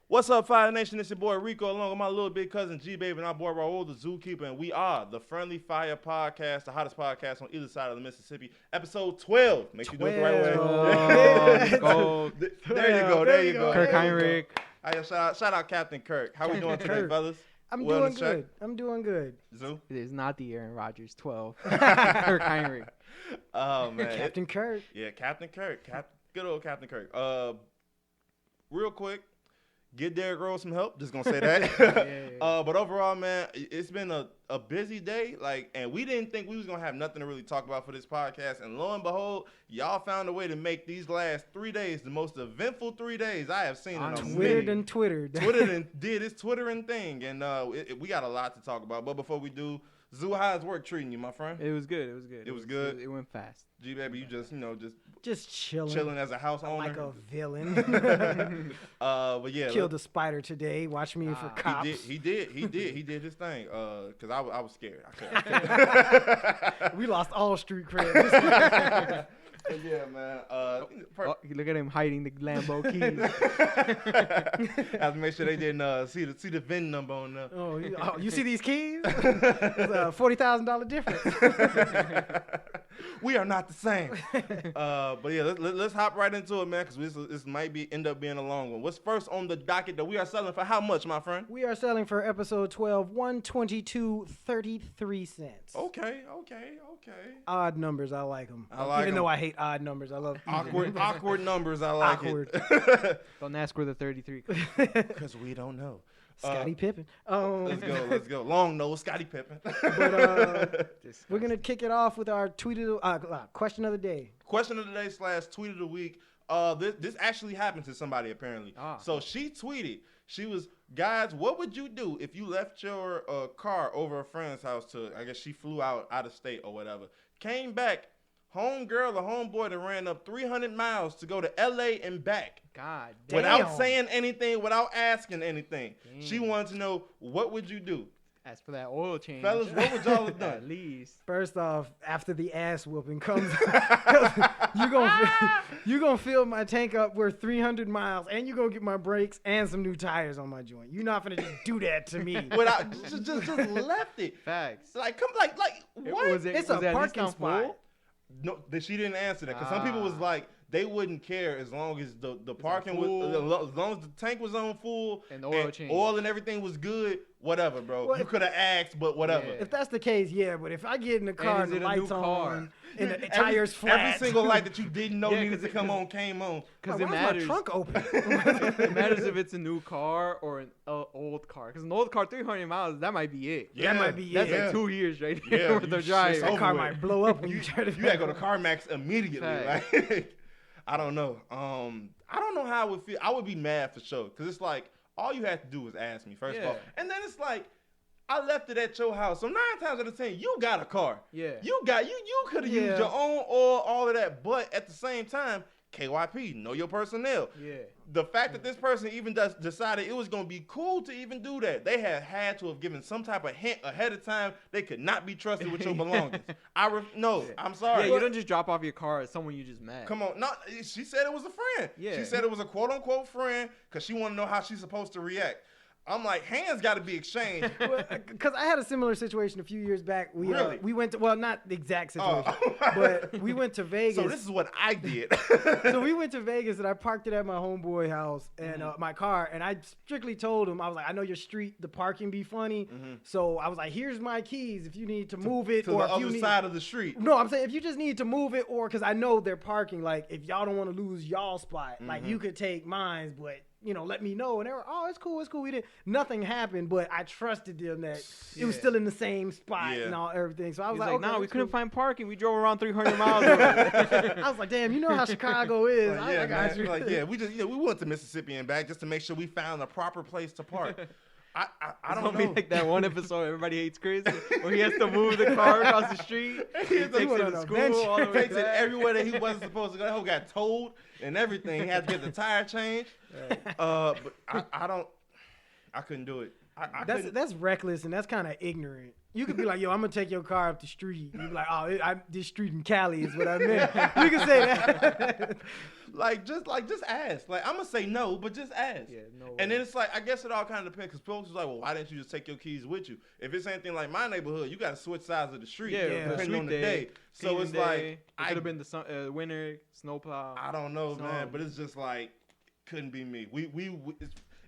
What's up, Fire Nation? It's your boy Rico, along with my little big cousin G-Baby and our boy Raul, the Zookeeper, and we are the Friendly Fire Podcast, the hottest podcast on either side of the Mississippi. Episode 12. Make sure you do it the right way. There you go. Kirk Heinrich. Shout out Captain Kirk. How we doing today, fellas? I'm doing good. Zoo? It is not the Aaron Rodgers 12. Kirk Heinrich. Oh, man. Captain Kirk. Yeah, Captain Kirk. Good old Captain Kirk. Real quick. Get Derrick Rose some help. Just gonna say that. But overall, man, it's been a busy day. And we didn't think we was gonna have nothing to really talk about for this podcast. And lo and behold, y'all found a way to make these last 3 days the most eventful 3 days I have seen in a minute. Twittered. Did its Twittering thing, and we got a lot to talk about. But before we do, Zoo, how's work treating you, my friend? It was good. It was good. It went fast. G-Baby, you just chilling as a house owner, like a villain. But yeah, killed a spider today. Watch me for cops. He did his thing. Cause I was scared. We lost all street cred. Yeah, man. Look at him hiding the Lambo keys. Have to make sure they didn't see the VIN number on there. Oh, you see these keys? It's a $40,000 difference. We are not the same. But yeah, let's hop right into it, man, because this might end up being a long one. What's first on the docket that we are selling for how much, my friend? We are selling for episode 12, $122.33. Okay. Odd numbers, I like them. Even though I hate odd numbers, I love awkward numbers. I like it. Don't ask where the 33 comes. Because we don't know. Scottie Pippen. Let's go. Long nose, Scottie Pippen. But we're going to kick it off with our question of the day. Question of the day / tweet of the week. This actually happened to somebody, apparently. So she tweeted, she was, guys, what would you do if you left your car over a friend's house I guess she flew out of state or whatever, came back, homegirl or homeboy that ran up 300 miles to go to L.A. and back. God damn. Without saying anything, without asking anything. Damn. She wanted to know, what would you do? As for that oil change. Fellas, what would y'all have done? At least. First off, after the ass whooping comes, you gonna fill my tank up worth 300 miles, and you gonna get my brakes and some new tires on my joint. You're not gonna just do that to me. Without just left it. Facts. What? It's a parking spot. No, she didn't answer that, because some people was like, they wouldn't care as long as the parking was, as long as the tank was on full and the oil change, oil and everything was good. Whatever, bro. Well, you could have asked, but whatever. Yeah. If that's the case, yeah. But if I get in the car and the lights on and the tires flat, every single light that you didn't know needed to come on came on. Because it matters. My trunk open. It matters if it's a new car or an old car. Because an old car, 300 miles, that might be it. Yeah, that might be That's like 2 years right there with the drive. That car might blow up when you try to. You gotta go to CarMax immediately. Like, I don't know. I don't know how I would feel. I would be mad for sure, because it's like all you had to do was ask me first of all, and then it's like, I left it at your house. So 9 times out of 10, you got a car. Yeah. You could have used your own oil, all of that. But at the same time, KYP, know your personnel. Yeah. The fact that this person even decided it was going to be cool to even do that, they had to have given some type of hint ahead of time. They could not be trusted with your belongings. I'm sorry. Yeah, you don't just drop off your car at someone you just met. Come on. No, she said it was a friend. Yeah. She said it was a quote-unquote friend because she wanted to know how she's supposed to react. I'm like, hands got to be exchanged. Because I had a similar situation a few years back. We went to, not the exact situation, Oh. but we went to Vegas. So this is what I did. So we went to Vegas, and I parked it at my homeboy house and my car, and I strictly told him, I was like, I know your street, the parking be funny. So I was like, here's my keys if you need to move it. To or the other side of the street. No, I'm saying if you just need to move it, or because I know they're parking, like if y'all don't want to lose y'all spot, like you could take mine, but let me know. And they were, it's cool. We didn't, nothing happened, but I trusted them that it was still in the same spot and everything. So I was like, okay, we couldn't find parking. We drove around 300 miles over there. I was like, damn, you know how Chicago is. I got you. We went to Mississippi and back just to make sure we found a proper place to park. I don't know. Like that one episode, Everybody Hates Chris, where he has to move the car across the street. He takes it to school. All the way takes it everywhere that he wasn't supposed to go. That whole got towed and everything. He had to get the tire changed. But I don't. I couldn't do it. That's reckless and that's kind of ignorant. You could be like, yo, I'm gonna take your car up the street. You be like, oh, this street in Cali is what I meant. You can say that. just ask. Like, I'm gonna say no, but just ask. Yeah, no way. And then it's like, I guess it all kind of depends, because folks is like, well, why didn't you just take your keys with you? If it's anything like my neighborhood, you got to switch sides of the street, depending on the day. So it's like, it could have been the winter snowplow. I don't know, man, but it's just like, couldn't be me. We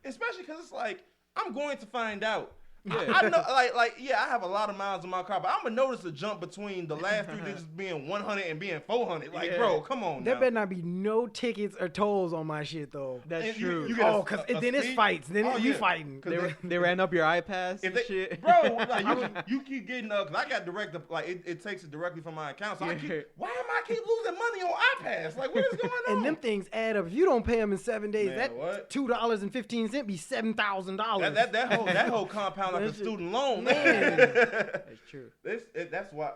especially because it's like, I'm going to find out. Yeah. I know, I have a lot of miles in my car, but I'm gonna notice a jump between the last 3 digits being 100 and being 400. Like, bro, come on. There better not be no tickets or tolls on my shit though. That's true. Because then it's fights. Then you fighting. They ran up your iPass and shit. Bro, like you keep getting because I got direct, like it takes it directly from my account. So why am I keep losing money on iPass? Like, what is going on? And them things add up. If you don't pay them in 7 days, Man, that what? $2.15 be $7,000. That whole compound like a student loan. Man. That's true. That's why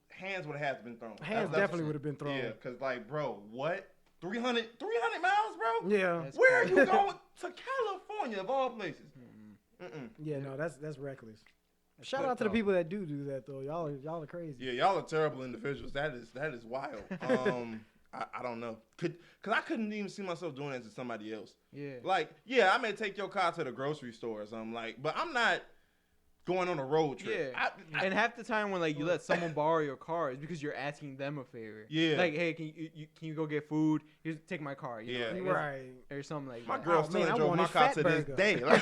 hands would have been thrown. Hands definitely would have been thrown. Yeah, because like, bro, what? 300 miles, bro? Yeah. Where are you going? To California, of all places. Yeah, no, that's reckless. Shout out to the people that do that though. Y'all are crazy. Yeah, y'all are terrible individuals. That is wild. I don't know. Cause I couldn't even see myself doing that to somebody else. Yeah. Like, yeah, I may take your car to the grocery store or something, like, but I'm not going on a road trip. Yeah. And half the time when like you let someone borrow your car, it's because you're asking them a favor. Yeah. Like, hey, can you go get food? Here's take my car. You know, like, right. Or something like my that. girl still ain't drove my car to this day. Like,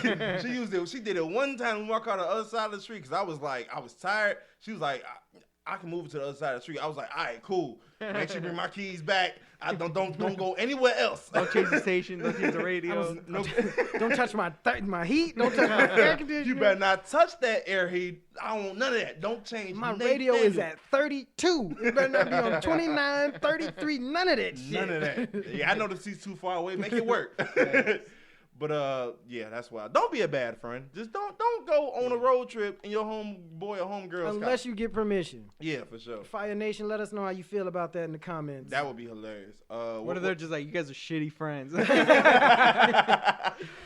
she did it one time when we walked out the other side of the street because I was tired. She was like, I can move it to the other side of the street. I was like, all right, cool. Make sure you bring my keys back. I don't go anywhere else. Don't change the station. Don't change the radio. Don't touch my heat. Don't touch my air conditioner. You better not touch that air heat. I don't want none of that. Don't change. My radio is at 32. It better not be on 29, 33. None of that shit. None of that. Yeah, I know the seat's too far away. Make it work. But yeah, that's why. Don't be a bad friend. Just don't go on a road trip in your homeboy or homegirl. Unless you get permission. Yeah, for sure. Fiya Nation, let us know how you feel about that in the comments. That would be hilarious. What if they're just like, you guys are shitty friends?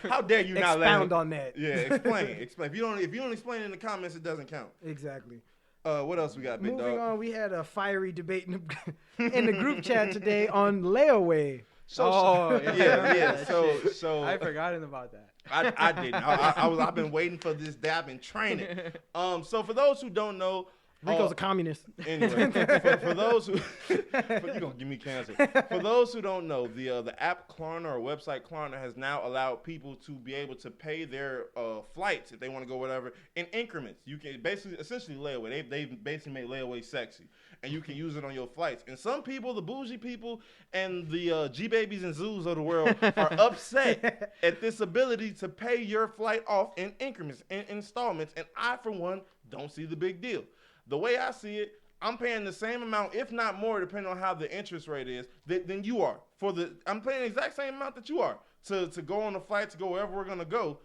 How dare you not expound on that? Yeah, explain. If you don't explain in the comments, it doesn't count. Exactly. What else we got, big dog? Moving on, we had a fiery debate in the group chat today on Layaway. Yeah. So I forgotten about that. I didn't. I've been waiting for this day. I've been training. So for those who don't know, Rico's a communist. Anyway, for those who you're gonna give me cancer. For those who don't know, the app Klarna or website Klarna has now allowed people to be able to pay their flights if they want to go whatever in increments. You can essentially layaway. They've basically made layaway sexy, and you can use it on your flights. And some people, the bougie people and the G babies and zoos of the world, are upset at this ability to pay your flight off in increments, in installments. And I, for one, don't see the big deal. The way I see it, I'm paying the same amount, if not more, depending on how the interest rate is, than you are. I'm paying the exact same amount that you are to go on a flight, to go wherever we're gonna go.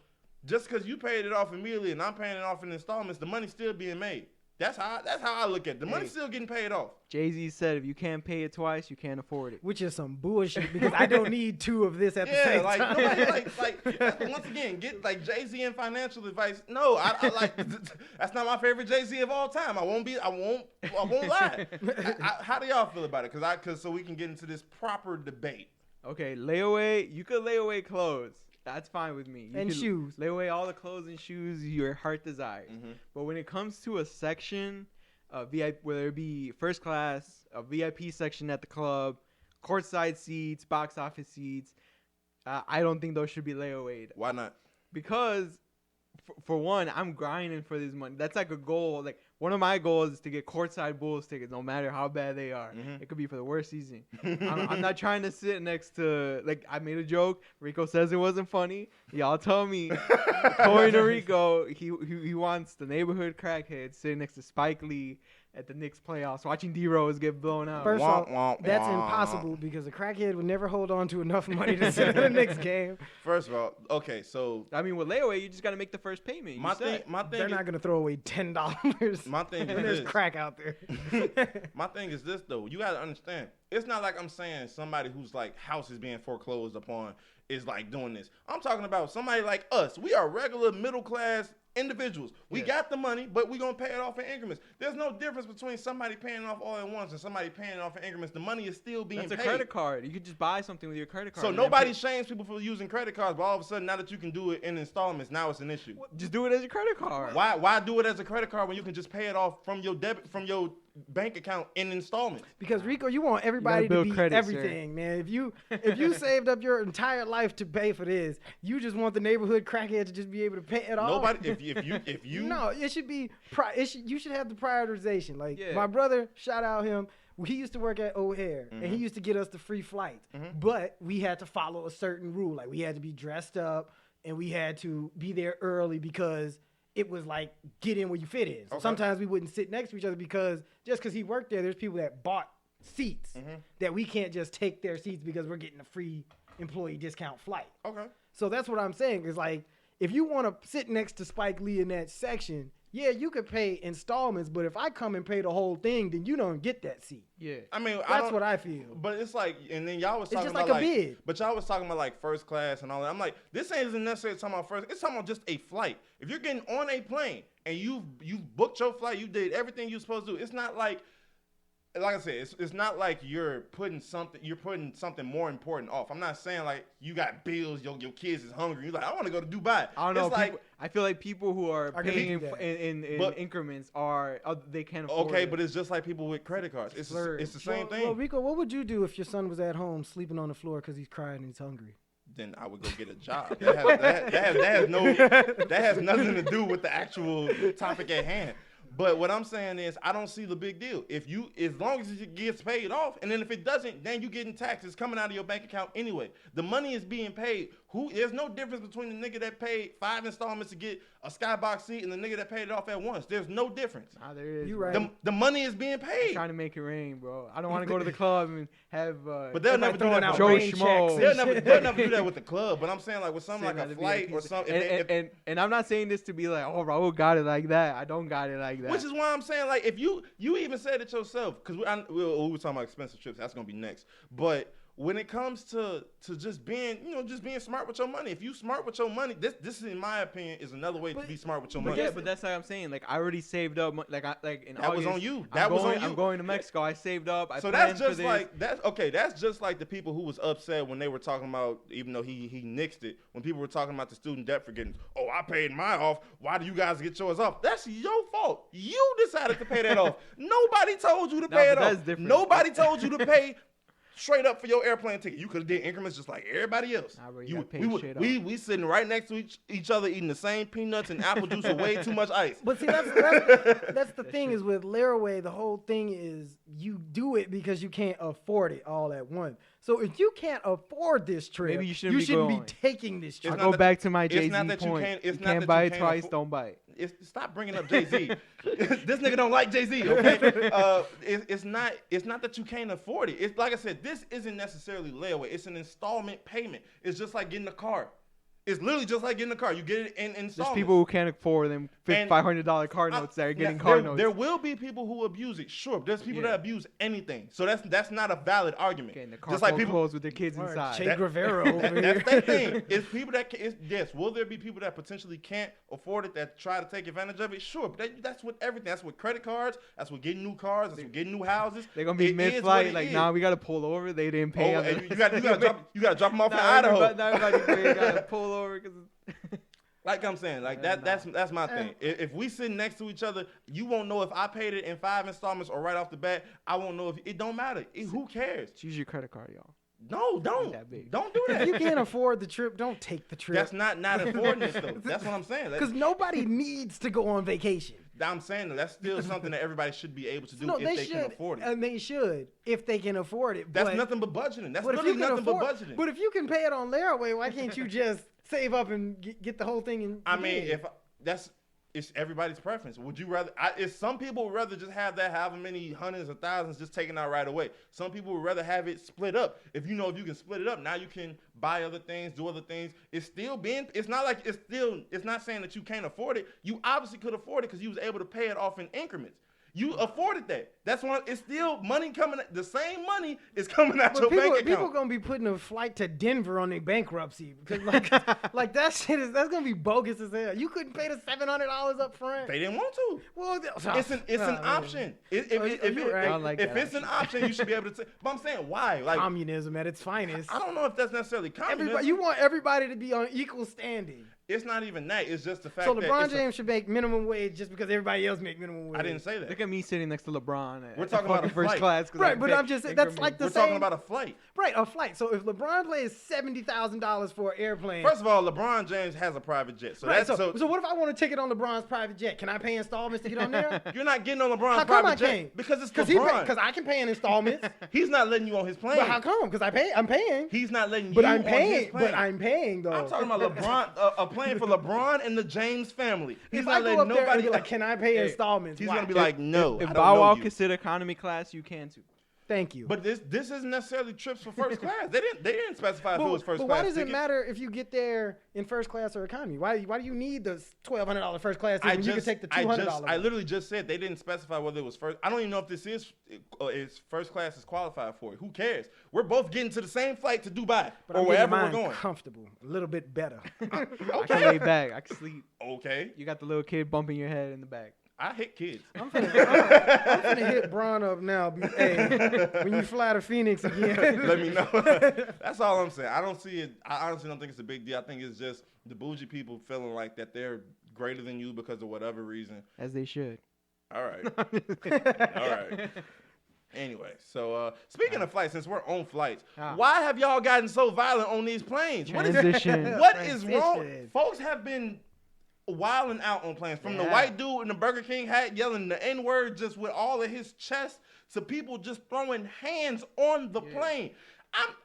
Just because you paid it off immediately and I'm paying it off in installments, the money's still being made. That's how I look at it. The money's still getting paid off. Jay-Z said, if you can't pay it twice, you can't afford it. Which is some bullshit because I don't need two of this at the same time. Nobody, once again, get like Jay-Z and financial advice. No, I like that's not my favorite Jay-Z of all time. I won't lie. How do y'all feel about it? Cause so we can get into this proper debate. Okay, layaway. You could lay away clothes. That's fine with me. And shoes. Lay away all the clothes and shoes your heart desires. Mm-hmm. But when it comes to a section, VIP, whether it be first class, a VIP section at the club, courtside seats, box office seats, I don't think those should be layawayed. Why not? Because, for one, I'm grinding for this money. That's like a goal. Like, one of my goals is to get courtside Bulls tickets, no matter how bad they are. Mm-hmm. It could be for the worst season. I'm not trying to sit next to, like, I made a joke. Rico says it wasn't funny. Y'all tell me. According to Rico, he wants the neighborhood crackhead sitting next to Spike Lee at the Knicks playoffs, watching D-Rose get blown out. First off, that's impossible because a crackhead would never hold on to enough money to sit in the next game. First of all, okay, so I mean, with Layaway, you just got to make the first payment. my thing, they're not gonna throw away $10. My thing is and there's this. crack out there. My thing is this though. You gotta understand. It's not like I'm saying somebody who's like house is being foreclosed upon is like doing this. I'm talking about somebody like us. We are regular middle class individuals. We got the money, but we gonna pay it off in increments. There's no difference between somebody paying it off all at once and somebody paying it off in increments. The money is still being paid. That's a credit card. You could just buy something with your credit card. So nobody shames people for using credit cards, but all of a sudden now that you can do it in installments, now it's an issue. Just do it as a credit card. Why do it as a credit card when you can just pay it off from your bank account in installments? Because Rico, you want everybody to be credit, everything, man. If you saved up your entire life to pay for this, you just want the neighborhood crackhead to just be able to pay it off. Nobody. If you no, it should be. You should have the prioritization. Like my brother, shout out him. He used to work at O'Hare, and he used to get us the free flights. But we had to follow a certain rule. Like we had to be dressed up, and we had to be there early because it was like get in where you fit in. So sometimes we wouldn't sit next to each other because he worked there, there's people that bought seats that we can't just take their seats because we're getting a free employee discount flight. Okay. So that's what I'm saying is like if you want to sit next to Spike Lee in that section, yeah, you could pay installments, but if I come and pay the whole thing, then you don't get that seat. Yeah. I mean, that's what I feel. But it's like, and then y'all was talking just about like a bid. But y'all was talking about like first class and all that. I'm like, this ain't necessarily talking about first. It's talking about just a flight. If you're getting on a plane and you booked your flight, you did everything you're supposed to do. It's not like I said, it's not like you're putting something more important off. I'm not saying like you got bills, your kids is hungry. You're like, I want to go to Dubai. I don't know. It's like, I feel like people who are paying in increments they can't afford it. Okay, but it's just like people with credit cards. It's the same thing. Well, Rico, what would you do if your son was at home sleeping on the floor because he's crying and he's hungry? Then I would go get a job. That has nothing to do with the actual topic at hand. But what I'm saying is, I don't see the big deal. As long as it gets paid off, and then if it doesn't, then you getting taxes coming out of your bank account anyway. The money is being paid. There's no difference between the nigga that paid 5 installments to get a skybox seat and the nigga that paid it off at once. There's no difference. Nah, there is. You right. The money is being paid. I'm trying to make it rain, bro. I don't want to go to the club and have. But they'll never do that. Joe Schmo. They'll never do that with the club. But I'm saying like with something like a flight or something. And I'm not saying this to be like, oh, Raul got it like that. I don't got it like that. Which is why I'm saying like if you even said it yourself, because we were talking about expensive trips. That's gonna be next. But when it comes to just being smart with your money, if you smart with your money, this is in my opinion is another way to be smart with your money. Yeah, but that's like I'm saying. Like I already saved up. Like in that August, was on you. I'm going to Mexico. I saved up. So that's just like that's just like the people who was upset when they were talking about, even though he nixed it, when people were talking about the student debt forgiveness. Oh, I paid mine off. Why do you guys get yours off? That's your fault. You decided to pay that off. Nobody told you to pay it off. Nobody told you to pay straight up for your airplane ticket. You could have did increments just like everybody else. We sitting right next to each other eating the same peanuts and apple juice with way too much ice. But see, that's the thing is with Layaway, the whole thing is you do it because you can't afford it all at once. So if you can't afford this trip, maybe you shouldn't be taking this trip. I'll go back to my Jay-Z point. You can't buy it twice, don't buy it. Stop bringing up Jay-Z. This nigga don't like Jay-Z, okay? It's not that you can't afford it. It's like I said, this isn't necessarily layaway. It's an installment payment. It's just like getting a car. It's literally just like getting a car. You get it in installments. There's people who can't afford them $500 car notes that are getting car notes. There will be people who abuse it. Sure, there's people that abuse anything. So that's not a valid argument. Getting the car just like people clothes with their kids inside. Che Guevara over here. That's that thing. It's people that yes. Will there be people that potentially can't afford it that try to take advantage of it? Sure, but that's with everything. That's with credit cards. That's with getting new cars. That's with getting new houses. They're gonna be mid-flight like, nah, we gotta pull over. They didn't pay. You gotta drop them off in Idaho. Gotta pull over because. Like I'm saying, like that's my thing. If we sit next to each other, you won't know if I paid it in 5 installments or right off the bat. I won't know if it don't matter. Who cares? Use your credit card, y'all. No, don't do that. If you can't afford the trip, don't take the trip. That's not affording this though. That's what I'm saying. Because nobody needs to go on vacation. I'm saying that's still something that everybody should be able to do if they can afford it. And they should if they can afford it. That's nothing but budgeting. That's literally nothing but budgeting. But if you can pay it on Layaway, why can't you just save up and get the whole thing? I mean, if that's it's everybody's preference. Would you rather? Some people would rather just have that however many hundreds or thousands just taken out right away. Some people would rather have it split up. If you can split it up, now you can buy other things, do other things. It's not saying that you can't afford it. You obviously could afford it because you was able to pay it off in increments. You afforded that. That's why it's still money coming. The same money is coming out your bank account. People gonna be putting a flight to Denver on their bankruptcy because like that shit that's gonna be bogus as hell. You couldn't pay the $700 up front. They didn't want to. Well, it's an option. If it's an option, you should be able to. But I'm saying why? Like communism at its finest. I don't know if that's necessarily communism. You want everybody to be on equal standing. It's not even that. It's just the fact that. So LeBron James should make minimum wage just because everybody else make minimum wage. I didn't say that. Look at me sitting next to LeBron. We're talking about a first class. Right, but I'm just saying that's like the same. We're talking about a flight. Right, a flight. So if LeBron pays $70,000 for an airplane. First of all, LeBron James has a private jet. So right, so what if I want a ticket on LeBron's private jet? Can I pay installments to get on there? You're not getting on LeBron's private jet because it's LeBron. Because I can pay in installments. He's not letting you on his plane. But how come? Because I'm paying. He's not letting you on his plane. But I'm paying though. I'm talking about LeBron, a plane for LeBron and the James family. He's not letting nobody. There and be like, can I pay installments? He's gonna be like, no. If Bow Wow can sit economy class, you can too. Thank you. But this isn't necessarily trips for first class. They didn't specify if it was first class. But why does it matter if you get there in first class or economy? Why do you need the $1,200 first class ticket when you can take the $200? I literally just said they didn't specify whether it was first. I don't even know if this is first class is qualified for it. Who cares? We're both getting to the same flight to Dubai or wherever we're going. Comfortable, a little bit better. Okay. I can lay back. I can sleep. Okay. You got the little kid bumping your head in the back. I hit kids. I'm finna hit Bron up now. Hey, when you fly to Phoenix again, let me know. That's all I'm saying. I don't see it. I honestly don't think it's a big deal. I think it's just the bougie people feeling like that they're greater than you because of whatever reason. As they should. All right. All right. Anyway, so speaking of flights, since we're on flights, why have y'all gotten so violent on these planes? Transition. What is wrong? Folks have been wilding out on planes, from the white dude in the Burger King hat yelling the N-word just with all of his chest to people just throwing hands on the plane.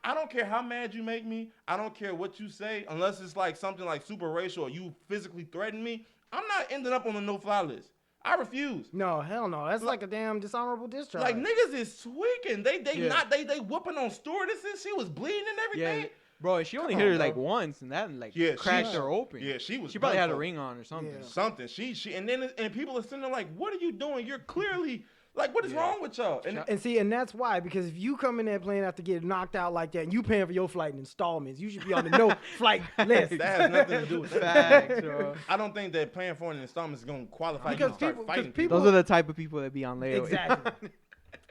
I don't care how mad you make me. I don't care what you say, unless it's like something like super racial or you physically threaten me. I'm not ending up on the no-fly list. I refuse. No, hell no. That's like a damn dishonorable discharge. Like niggas is tweaking. They whooping on stewardesses. She was bleeding and everything. Yeah. Bro, she only hit her like once, and that cracked her open. Yeah, she probably had a ring on or something. Yeah. Something. She and people are sitting there like, what are you doing? You're clearly like, what is wrong with y'all? And that's why, because if you come in that plane after getting knocked out like that, and you paying for your flight in installments, you should be on the no flight list. That has nothing to do with facts, bro. I don't think that paying for an installment is gonna qualify you to start fighting people. Those are the type of people that be on layaway. Exactly.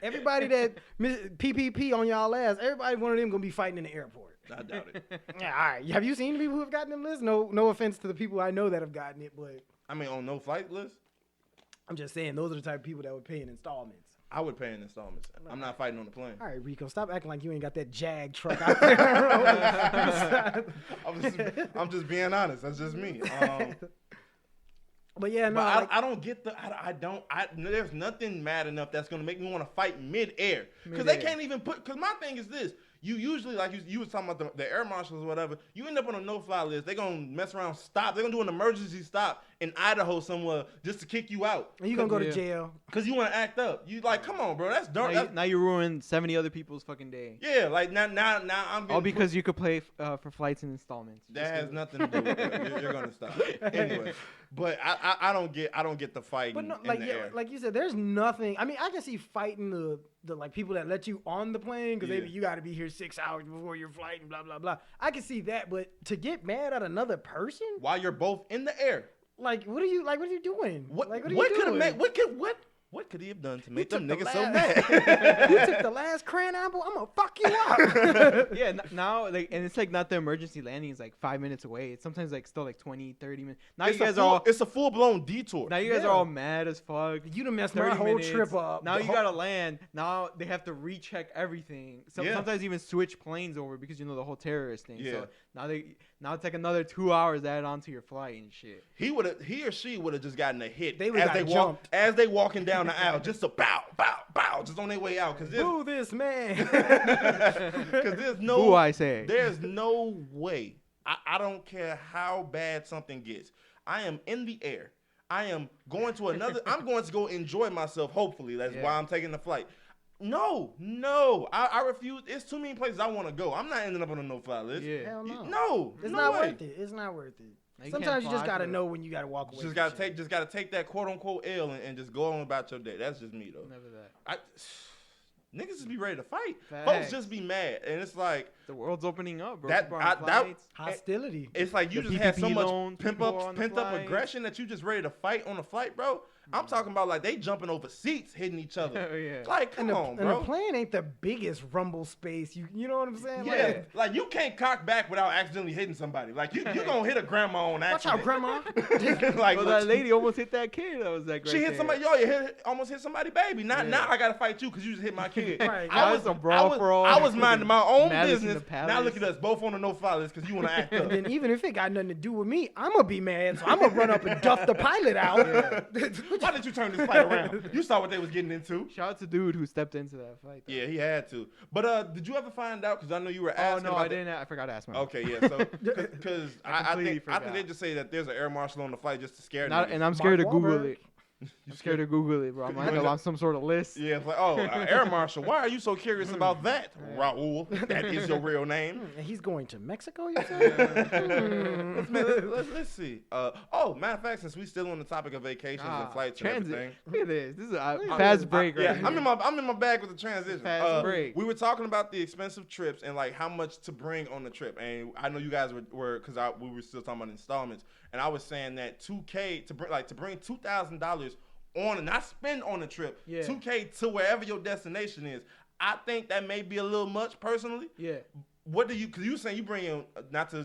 Everybody that PPP on y'all ass, everybody one of them gonna be fighting in the airport. I doubt it. Yeah, all right. Have you seen the people who have gotten them lists? No offense to the people I know that have gotten it, but I mean, on no flight list. I'm just saying those are the type of people that would pay in installments. I would pay in installments. I'm not fighting on the plane. All right, Rico, stop acting like you ain't got that Jag truck out there. I'm just being honest. That's just me. But yeah, no, I don't get there's nothing mad enough that's gonna make me want to fight mid-air because they can't even because my thing is this. You usually, like you was talking about the air marshals or whatever, you end up on a no-fly list. They're going to mess around, stop. They're going to do an emergency stop in Idaho somewhere just to kick you out. And you're going to go to jail. Because you want to act up. You like, come on, bro. That's dark. Now you ruined 70 other people's fucking day. Yeah, like now I'm all because you could pay for flights in installments. That has nothing to do with it. You're going to stop. Anyway, but I don't get the fighting but no, in the air. Like you said, there's nothing. I mean, I can see fighting the like people that let you on the plane because you got to be here 6 hours before your flight and blah blah blah. I can see that, but to get mad at another person while you're both in the air, what are you doing? What are you doing? What could he have done to make them niggas so mad? You took the last crayon apple. I'm gonna fuck you up. Yeah, now and it's like not the emergency landing is like 5 minutes away. It's sometimes like still like 20, 30 minutes. Now it's a full blown detour. Now you guys are all mad as fuck. You done messed my whole trip up. Now you gotta land. Now they have to recheck everying. Sometimes even switch planes over because the whole terrorist thing. Yeah. So now it's like another 2 hours added onto your flight and shit. He or she would have just gotten a hit as they walking down the aisle, just a bow, just on their way out. Boo this man. Because there's no. Boo, I say. There's no way. I don't care how bad something gets. I am in the air. I am going to another. I'm going to go enjoy myself. Hopefully, that's why I'm taking the flight. No, I refuse. It's too many places I want to go. I'm not ending up on a no-fly list. Yeah. Hell no. No, It's no not way. worth it. It's not worth it. Now, Sometimes you just can't fly gotta for it. know when you gotta walk away. Just gotta take that quote unquote L and just go on about your day. That's just me though. Never that. Niggas just be ready to fight. Facts. Folks just be mad, and it's like The world's opening up, bro. That- People are on that- flights. Hostility. it's like you The just had PPP so much loans, pent people on the up flights. aggression that you just ready to fight on the flight, bro. I'm talking about like they jumping over seats, hitting each other. Oh, yeah. Like, come on, And bro. the plane ain't the biggest rumble space. You know what I'm saying? Yeah, like you can't cock back without accidentally hitting somebody. Like you gonna hit a grandma on Watch accident. out, grandma. Like Well, that lady almost hit that kid. That was like right she hit there. somebody. Almost hit somebody, baby. Now I gotta fight you because you just hit my kid. Right. Now it's a brawl for all. I was minding my own Madison business. the Palace. Now look at us, both on the no-fly list because you want to act up. And then even if it got nothing to do with me, I'm gonna be mad. So I'm gonna run up and duff the pilot out. Why did you turn this fight around? You saw what they was getting into. Shout out to dude who stepped into that fight. Though. Yeah, he had to. But did you ever find out? Because I know you were Oh asking. no, about I didn't. I forgot to ask my. Okay, yeah. So because I completely think forgot. they just say that there's an air marshal on the flight just to scare Not, niggas. and I'm scared to Mark Google Wahlberg. it. I'm scared to Google it, bro. I'm like on some sort of list. Yeah, it's like, oh, air marshal. Why are you so curious about that, Raul? That is your real name. And he's going to Mexico, you said? Let's see. Matter of fact, since we still on the topic of vacations and flights and transit. everything. Look at this. This is a fast break right Yeah, here. I'm in my bag with the transition. Fast break. We were talking about the expensive trips and like how much to bring on the trip, and I know you guys were because we were still talking about installments, and I was saying that $2K to bring $2,000 on and not spend on the trip, Yeah. $2K to wherever your destination is. I think that may be a little much personally. Yeah. What do you? Because you were saying you bringing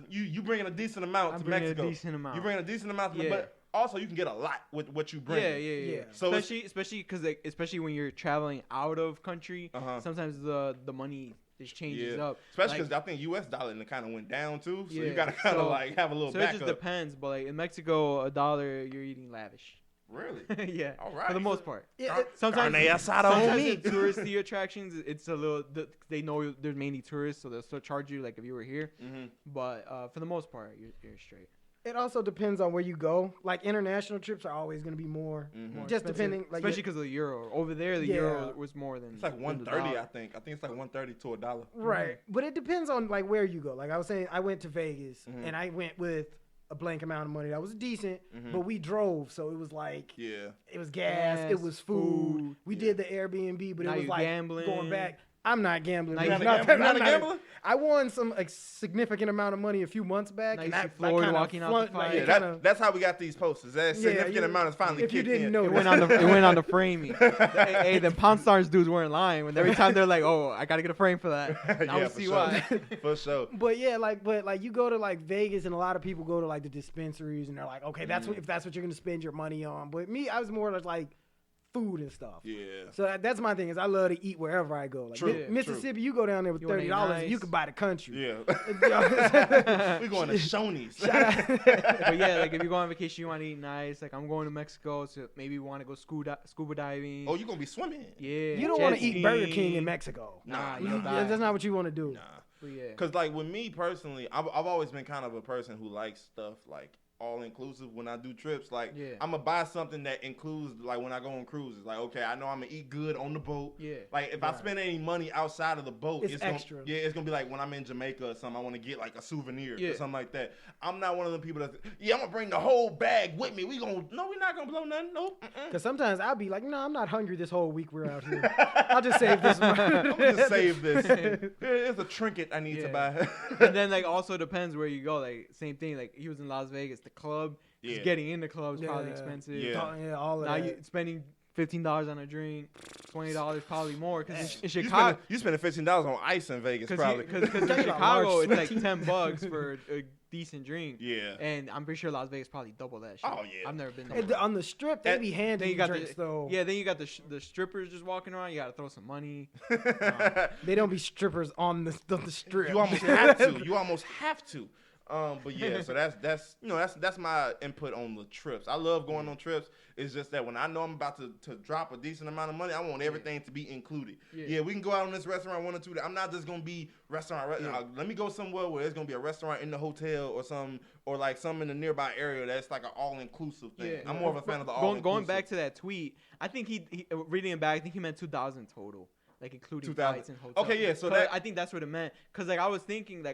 you bringing a decent amount I'm to bringing a Mexico. decent amount. You bring a decent amount, Yeah. but also you can get a lot with what you bring. Yeah. So especially because especially when you're traveling out of country, sometimes the money just changes up. Especially because I think U.S. dollar kind of went down too, so you Yeah. gotta kind of like have a little So backup. it just depends, but like in Mexico, $1 you're eating lavish. Really? Yeah. All right. For the most part. Yeah, Sometimes Carne asada on me. in touristy attractions, it's a little. They know there's mainly tourists, so they'll still charge you like if you were here. Mm-hmm. But for the most part, you're straight. It also depends on where you go. Like international trips are always going to be more, More just expensive, depending. Like especially because of the euro. Over there, the euro was more than. It's like than the $130, dollar. I think. I think it's like $130 to $1. right, but it depends on like where you go. Like I was saying, I went to Vegas and I went with a blank amount of money that was decent, but we drove, so it was like it was gas, it was food. We did the Airbnb, but Now it was you like gambling. going back. I'm not gambling. Now I'm you not- You're not I'm a gambler? I won some significant amount of money a few months back. Now and you see that Floyd kinda walking out the fight. Yeah, it kinda- that's how we got these posters. That significant you- amount is finally if you kicked didn't in. know It went on the framing. Hey, the Pawn Stars dudes weren't lying. When every time they're like, "Oh, I gotta get a frame for that." Now we for see sure. why. For sure. But yeah, like you go to like Vegas, and a lot of people go to like the dispensaries, and they're like, okay, that's what, if that's what you're gonna spend your money on. But me, I was more like food and stuff. Yeah. So that's my thing is I love to eat wherever I go. Like True, Mississippi, you go down there with You wanna eat $30, nice. and you can buy the country. Yeah. We going to Shoney's. But yeah, like if you go on vacation, you want to eat nice. Like I'm going to Mexico, so maybe we want to go scuba diving. Oh, you gonna be swimming? Yeah. You don't jet want to eat Burger King skiing. in Mexico. Nah, Yeah, you'll die. that's not what you want to do. Nah. But yeah. Cause like with me personally, I've always been kind of a person who likes stuff like all inclusive when I do trips. Like I'm gonna buy something that includes like when I go on cruises. Like okay, I know I'm gonna eat good on the boat. Yeah. Like if I spend any money outside of the boat, It's extra. It's gonna be like when I'm in Jamaica or something. I want to get like a souvenir Yeah. or something like that. I'm not one of the people that I'm gonna bring the whole bag with me. We're not gonna blow nothing. Nope. Because sometimes I'll be like, no, I'm not hungry this whole week we're out here. I'll just save this one. I'm gonna just save this. It's a trinket I need to buy. And then like also depends where you go. Like same thing. Like he was in Las Vegas, the club. Yeah. Just getting in the club is probably expensive. Yeah. All of Now that. you spending $15 on a drink, $20 probably more. Because in You Chicago, spending $15 on ice in Vegas probably. because in Talking about Chicago large it's like sweaty. $10 for a decent drink. Yeah. And I'm pretty sure Las Vegas probably double that shit. Oh, yeah. I've never been And there. on the strip, they That- be Then handing you you got drinks, though. yeah. Then you got the strippers just walking around. You gotta throw some money. They don't be strippers on the strip. You almost have to. You almost have to. But yeah, so that's my input on the trips. I love going on trips. It's just that when I know I'm about to drop a decent amount of money, I want everything to be included. Yeah, we can go out on this restaurant 1 or 2 days. I'm not just gonna be restaurant. Let me go somewhere where it's gonna be a restaurant in the hotel or some in the nearby area that's like an all-inclusive thing. I'm more of a fan of the all-inclusive. Going back to that tweet, I think he reading it back, I think he meant 2,000 total. Like including flights and hotels. Okay, yeah. So I think that's what it meant. Cause like I was thinking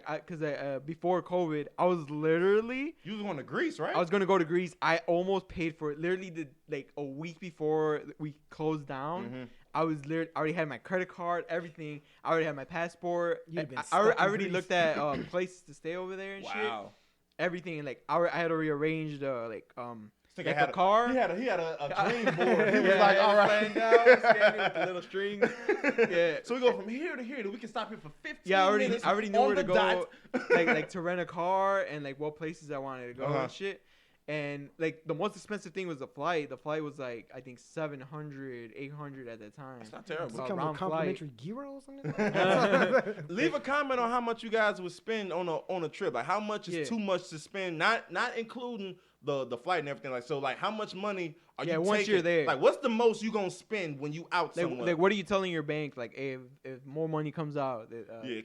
before COVID, I was literally. You was going to Greece, right? I was gonna go to Greece. I almost paid for it. Literally, like a week before we closed down, I already had my credit card, everything. I already had my passport. I already looked at places to stay over there and shit. Everything, like I had already arranged Like a car. He had a dream board. He was like, all right. Standing with the little string. Yeah. So we go from here to here. We can stop here for 15 minutes. I already knew where to go. like to rent a car and like what places I wanted to go and shit. And like the most expensive thing was the flight. The flight was like I think $700, $800 at the time. That's not terrible. Does it come with complimentary gyros or something? Leave a comment on how much you guys would spend on a trip. Like how much is too much to spend? Not including the flight and everything. Like so, like how much money are you once taking? You're there? Like what's the most you gonna spend when you out somewhere? Like what are you telling your bank? Like hey, if more money comes out,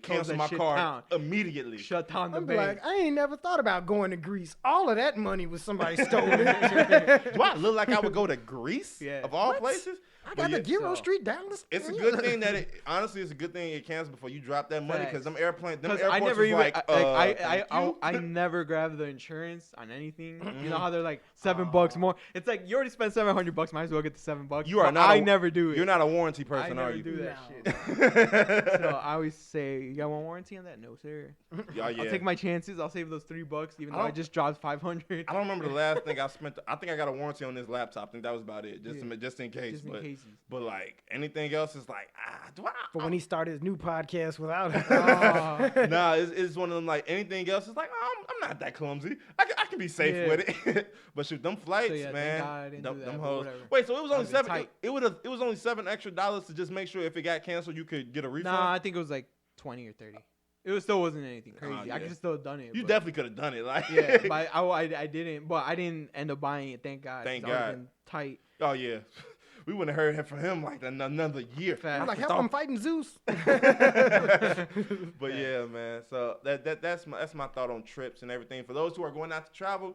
cancel my card immediately. Shut down the I'm bank. like, I ain't never thought about going to Greece. All of that money was somebody stolen. Do I look like I would go to Greece of all places? I got the Gyro Street down the street. It's a good thing that honestly, it's a good thing it canceled before you drop that money because them airports I never was like, I never grab the insurance on anything. You know how they're like $7 more. It's like you already spent $700. Might as well get the $7. You are not. I never do it. You're not a warranty person, are you? I never do that shit. So I always say, you got one warranty on that? No, sir. Yeah. I'll take my chances. I'll save those $3, even though I just dropped $500. I don't remember the last thing I spent. I think I got a warranty on this laptop. I think that was about it, just in case. But like anything else is like But when he started his new podcast without it, nah, it's one of them. Like anything else is like I'm not that clumsy. I can be safe with it. But shoot, them flights, man. Them hoes. Wait, so it was only $7. It was only $7 extra to just make sure if it got canceled, you could get a refund. Nah, I think it was like 20 or 30. It still wasn't anything crazy. I could have still done it. You definitely could have done it. Like but I didn't. But I didn't end up buying it. Thank God. Thank God. Been tight. Oh yeah. We wouldn't have heard from him like another year. I'm like, help him fighting Zeus. But yeah, man. So that's my thought on trips and everything. For those who are going out to travel,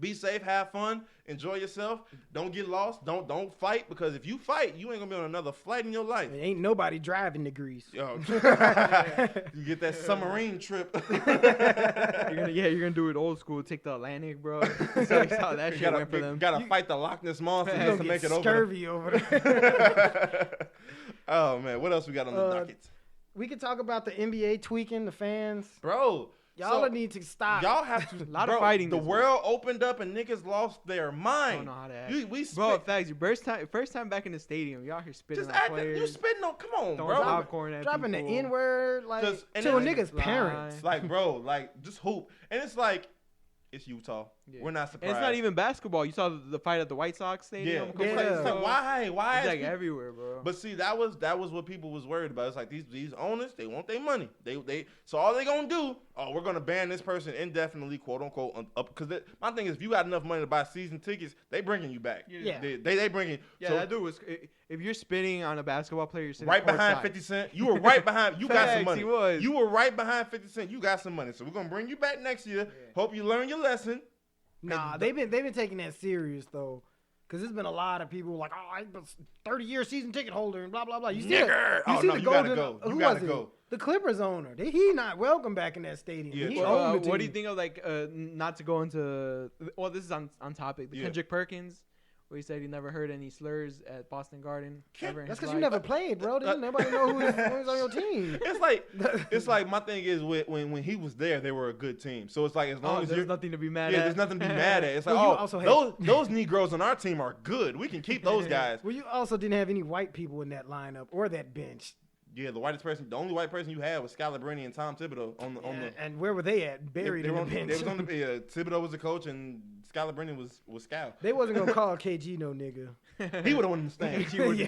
be safe, have fun, enjoy yourself. Don't get lost. Don't fight because if you fight, you ain't gonna be on another flight in your life. There ain't nobody driving to Greece. Yo, you get that submarine trip. You're gonna do it old school. Take the Atlantic, bro. So how that shit went for them. Gotta fight the Loch Ness monster just to make it over. Scurvy over there. Oh man, what else we got on the docket? We could talk about the NBA tweaking the fans, bro. Y'all need to stop. Y'all have to. A lot of fighting. The world opened up and niggas lost their mind. I don't know how to act. Bro, facts. First time back in the stadium. Y'all here spitting on players. You spitting on? Come on, bro. Popcorn at dropping people. the N-word like to a nigga's parents. Like, bro, like just hoop. And it's like, it's Utah. Yeah. We're not surprised. And it's not even basketball. You saw the fight at the White Sox stadium. Yeah. It's like, why? It's like everywhere, bro. But see, that was what people was worried about. It's like these owners, they want their money. So all they gonna do, we're gonna ban this person indefinitely, quote unquote, up. Because my thing is, if you got enough money to buy season tickets, they bringing you back. Yeah. They bringing. Yeah, so, that dude was. If you're spitting on a basketball player, you're sitting right behind 50 Cent. You were right behind. You got some money. He was. You were right behind 50 Cent. You got some money. So we're gonna bring you back next year. Yeah. Hope you learn your lesson. Nah, they've been taking that serious though, because there's been a lot of people like, I was 30-year season ticket holder and blah blah blah. You see the golden, gotta go. You gotta go. The Clippers owner. He not welcome back in that stadium. Yeah, he owned the team. What do you think of like not to go into? Well, this is on topic. Kendrick Perkins. Where he said he never heard any slurs at Boston Garden. That's because you never played, bro. Didn't nobody know who's on your team. It's like my thing is when he was there, they were a good team. So it's like as long as there's nothing to be mad at. Yeah, there's nothing to be mad at. It's like those Negroes on our team are good. We can keep those guys. Well, you also didn't have any white people in that lineup or that bench. Yeah, the only white person you had was Scalabrine and Tom Thibodeau on the. And where were they at? Buried in the bench. They was on the Thibodeau was the coach and Scalabrine was Scal. They wasn't gonna call KG no nigga. He would have won in the stands. He would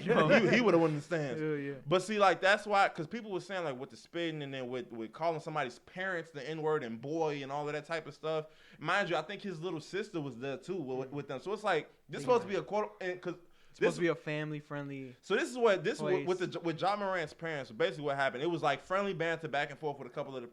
have won in the stands. Yeah. But see, like that's why, because people were saying like with the spitting and then with calling somebody's parents the N-word and boy and all of that type of stuff. Mind you, I think his little sister was there too with them. So it's like this supposed to be a quote because. It's supposed to be a family-friendly. So this is with Ja Morant's parents. Basically, what happened? It was like friendly banter back and forth with a couple of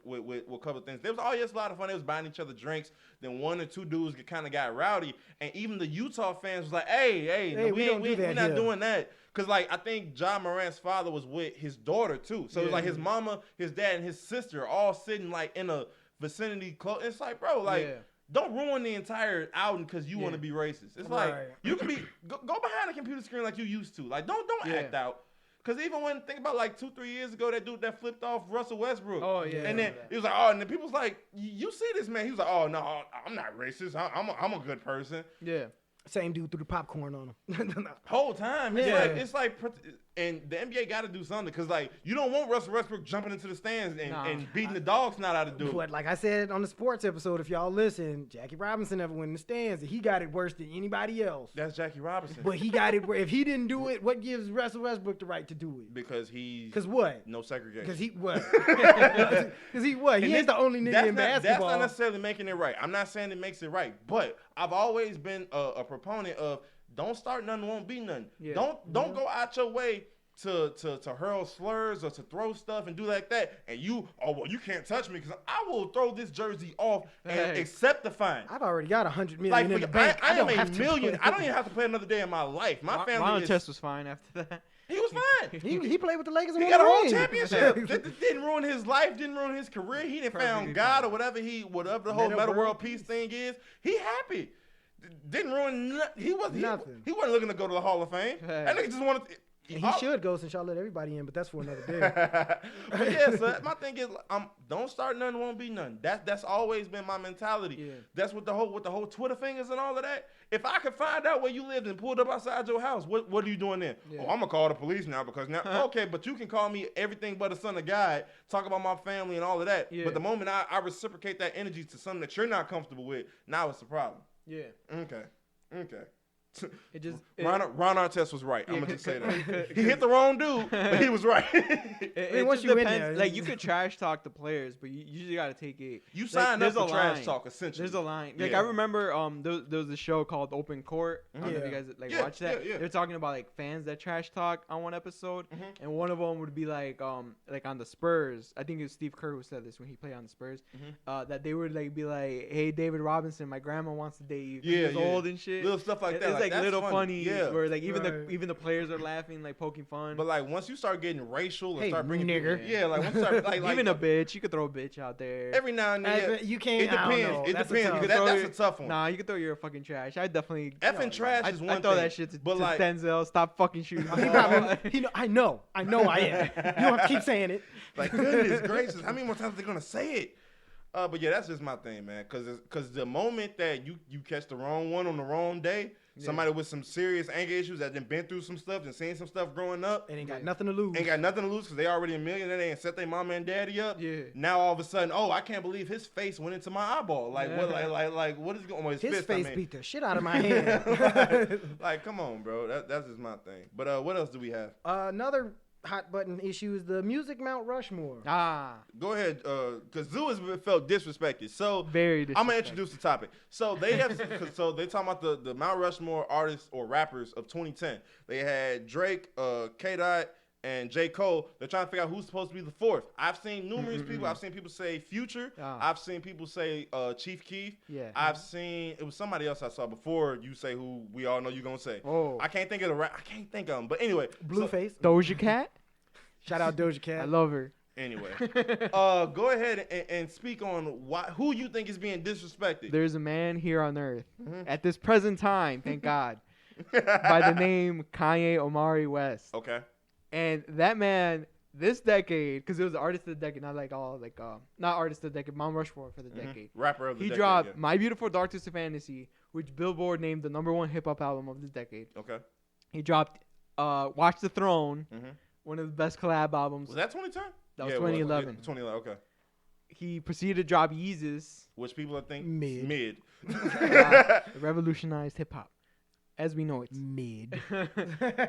things. There was a lot of fun. They was buying each other drinks. Then one or two dudes kind of got rowdy, and even the Utah fans was like, "Hey, no, we're not doing that." Because like I think Ja Morant's father was with his daughter too. So it was like his mama, his dad, and his sister all sitting like in a vicinity close. It's like, bro, like. Yeah. Don't ruin the entire outing because you want to be racist. It's like you can be go behind a computer screen like you used to. Like don't act out. Because even when think about like 2-3 years ago, that dude that flipped off Russell Westbrook. Oh yeah. And then he was like, oh, and then people was like, you see this man? He was like, oh no, I'm not racist. I'm a good person. Yeah. Same dude threw the popcorn on him. Whole time. It's like, and the NBA got to do something because, like, you don't want Russell Westbrook jumping into the stands and beating the dogs not out of do. But like I said on the sports episode, if y'all listen, Jackie Robinson never went in the stands, and he got it worse than anybody else. That's Jackie Robinson. But he got it. If he didn't do it, what gives Russell Westbrook the right to do it? Because he's. Because what? No segregation. Because he what? Because he what? He ain't the only nigga in basketball. That's not necessarily making it right. I'm not saying it makes it right, but I've always been a proponent of don't start nothing, won't be nothing. Yeah. Don't go out your way to hurl slurs or to throw stuff and do like that. And you can't touch me because I will throw this jersey off and accept the fine. I've already got $100 million in the bank. I am a million. I don't even have to play another day in my life. My family Test was fine after that. He was fine. He played with the Lakers and he got a whole championship. That didn't ruin his life, didn't ruin his career. He didn't found God or whatever the whole Meta World Peace thing is. He happy. Didn't ruin he wasn't nothing. He wasn't looking to go to the Hall of Fame. That nigga just wanted he should go since y'all let everybody in, but that's for another day. But yeah, so my thing is don't start nothing, won't be nothing. That's always been my mentality. Yeah. That's with the whole Twitter fingers and all of that. If I could find out where you lived and pulled up outside your house, what are you doing then? Yeah. Oh, I'm gonna call the police now because now okay, but you can call me everything but a son of God, talk about my family and all of that. Yeah. But the moment I reciprocate that energy to something that you're not comfortable with, now it's a problem. Yeah. Okay. Ron Artest was right. I'm gonna just say that he hit the wrong dude, but he was right. It once you depends. In there, like you could trash talk the players, but you usually got to take it. You signed up for trash talk, essentially. There's a line. Like I remember, there was a show called Open Court. I don't know if you guys watch that. They're talking about like fans that trash talk on one episode, and one of them would be like on the Spurs. I think it was Steve Kerr who said this when he played on the Spurs. That they would like be like, "Hey, David Robinson, my grandma wants to date you. He's old and shit." Little stuff like that. It's like little funny, where like even the players are laughing, like poking fun. But like once you start getting racial and start bringing nigger, like once you start like even a bitch, you could throw a bitch out there every now and then. You can't. It depends. It depends. That's a tough one. Nah, you can throw your fucking trash. I definitely effing trash is one thing. I throw that shit to Denzel. Stop fucking shooting. I know I am. You don't have to keep saying it. Like goodness gracious, how many more times are they gonna say it? But yeah, that's just my thing, man. Because the moment that you catch the wrong one on the wrong day. Somebody with some serious anger issues that done been through some stuff and seen some stuff growing up. And ain't got nothing to lose. Ain't got nothing to lose because they already a millionaire. They ain't set their mama and daddy up. Yeah. Now all of a sudden, I can't believe his face went into my eyeball. Like what? Like what is going on? His face beat the shit out of my hand. like come on, bro. That's just my thing. But what else do we have? Another hot button issue is the music Mount Rushmore. Go ahead, because Zoo has felt disrespected. So very disrespected. I'm gonna introduce the topic. So they have, so they talking about the Mount Rushmore artists or rappers of 2010. They had Drake, K-Dot, and J. Cole. They're trying to figure out who's supposed to be the fourth. I've seen numerous people. I've seen people say Future. I've seen people say Chief Keef. Yeah. I've seen it was somebody else I saw before you say who we all know you're gonna say. Oh. I can't think of I can't think of them. But anyway, Blueface. Doja Cat. Shout out Doja Cat. I love her. Anyway, go ahead and speak on who you think is being disrespected. There's a man here on earth at this present time, thank God, by the name Kanye Omari West. Okay. And that man, this decade, because it was the artist of the decade, not not artist of the decade, Mount Rushmore for the decade. Rapper of the decade. He dropped My Beautiful Dark Twisted Fantasy, which Billboard named the #1 hip hop album of this decade. Okay. He dropped Watch the Throne, One of the best collab albums. Was that 2010? That was 2011. 2011. Okay. He proceeded to drop Yeezus. Which people think Mid. Revolutionized hip hop, as we know it. Mid.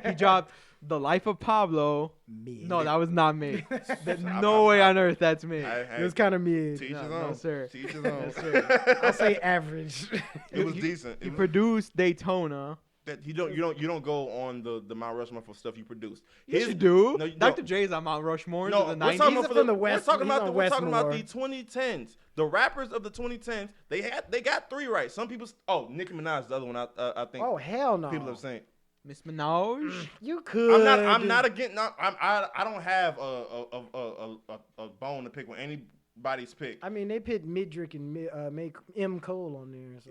He dropped The Life of Pablo. Mid. No, that was not mid. There's no way on earth that's mid. It was kind of mid. Teach his No, own. sir. Teach his own. sir. I'll say average. It was decent. He produced Daytona. That you don't go on the Mount Rushmore for stuff you produced. Yes, you do. No, Dr. Dre's on Mount Rushmore. No, in the we're 90s. talking He's about from the West. We're talking He's about on we're talking about Westmore. the 2010s. The rappers of the 2010s, they got 3 right. Some people. Oh, Nicki Minaj is the other one. I think. Oh hell no. People have saying. Miss Minaj. You could. I'm not against. I don't have a bone to pick with anybody's pick. I mean, they put Midrick and make M. Cole on there. So.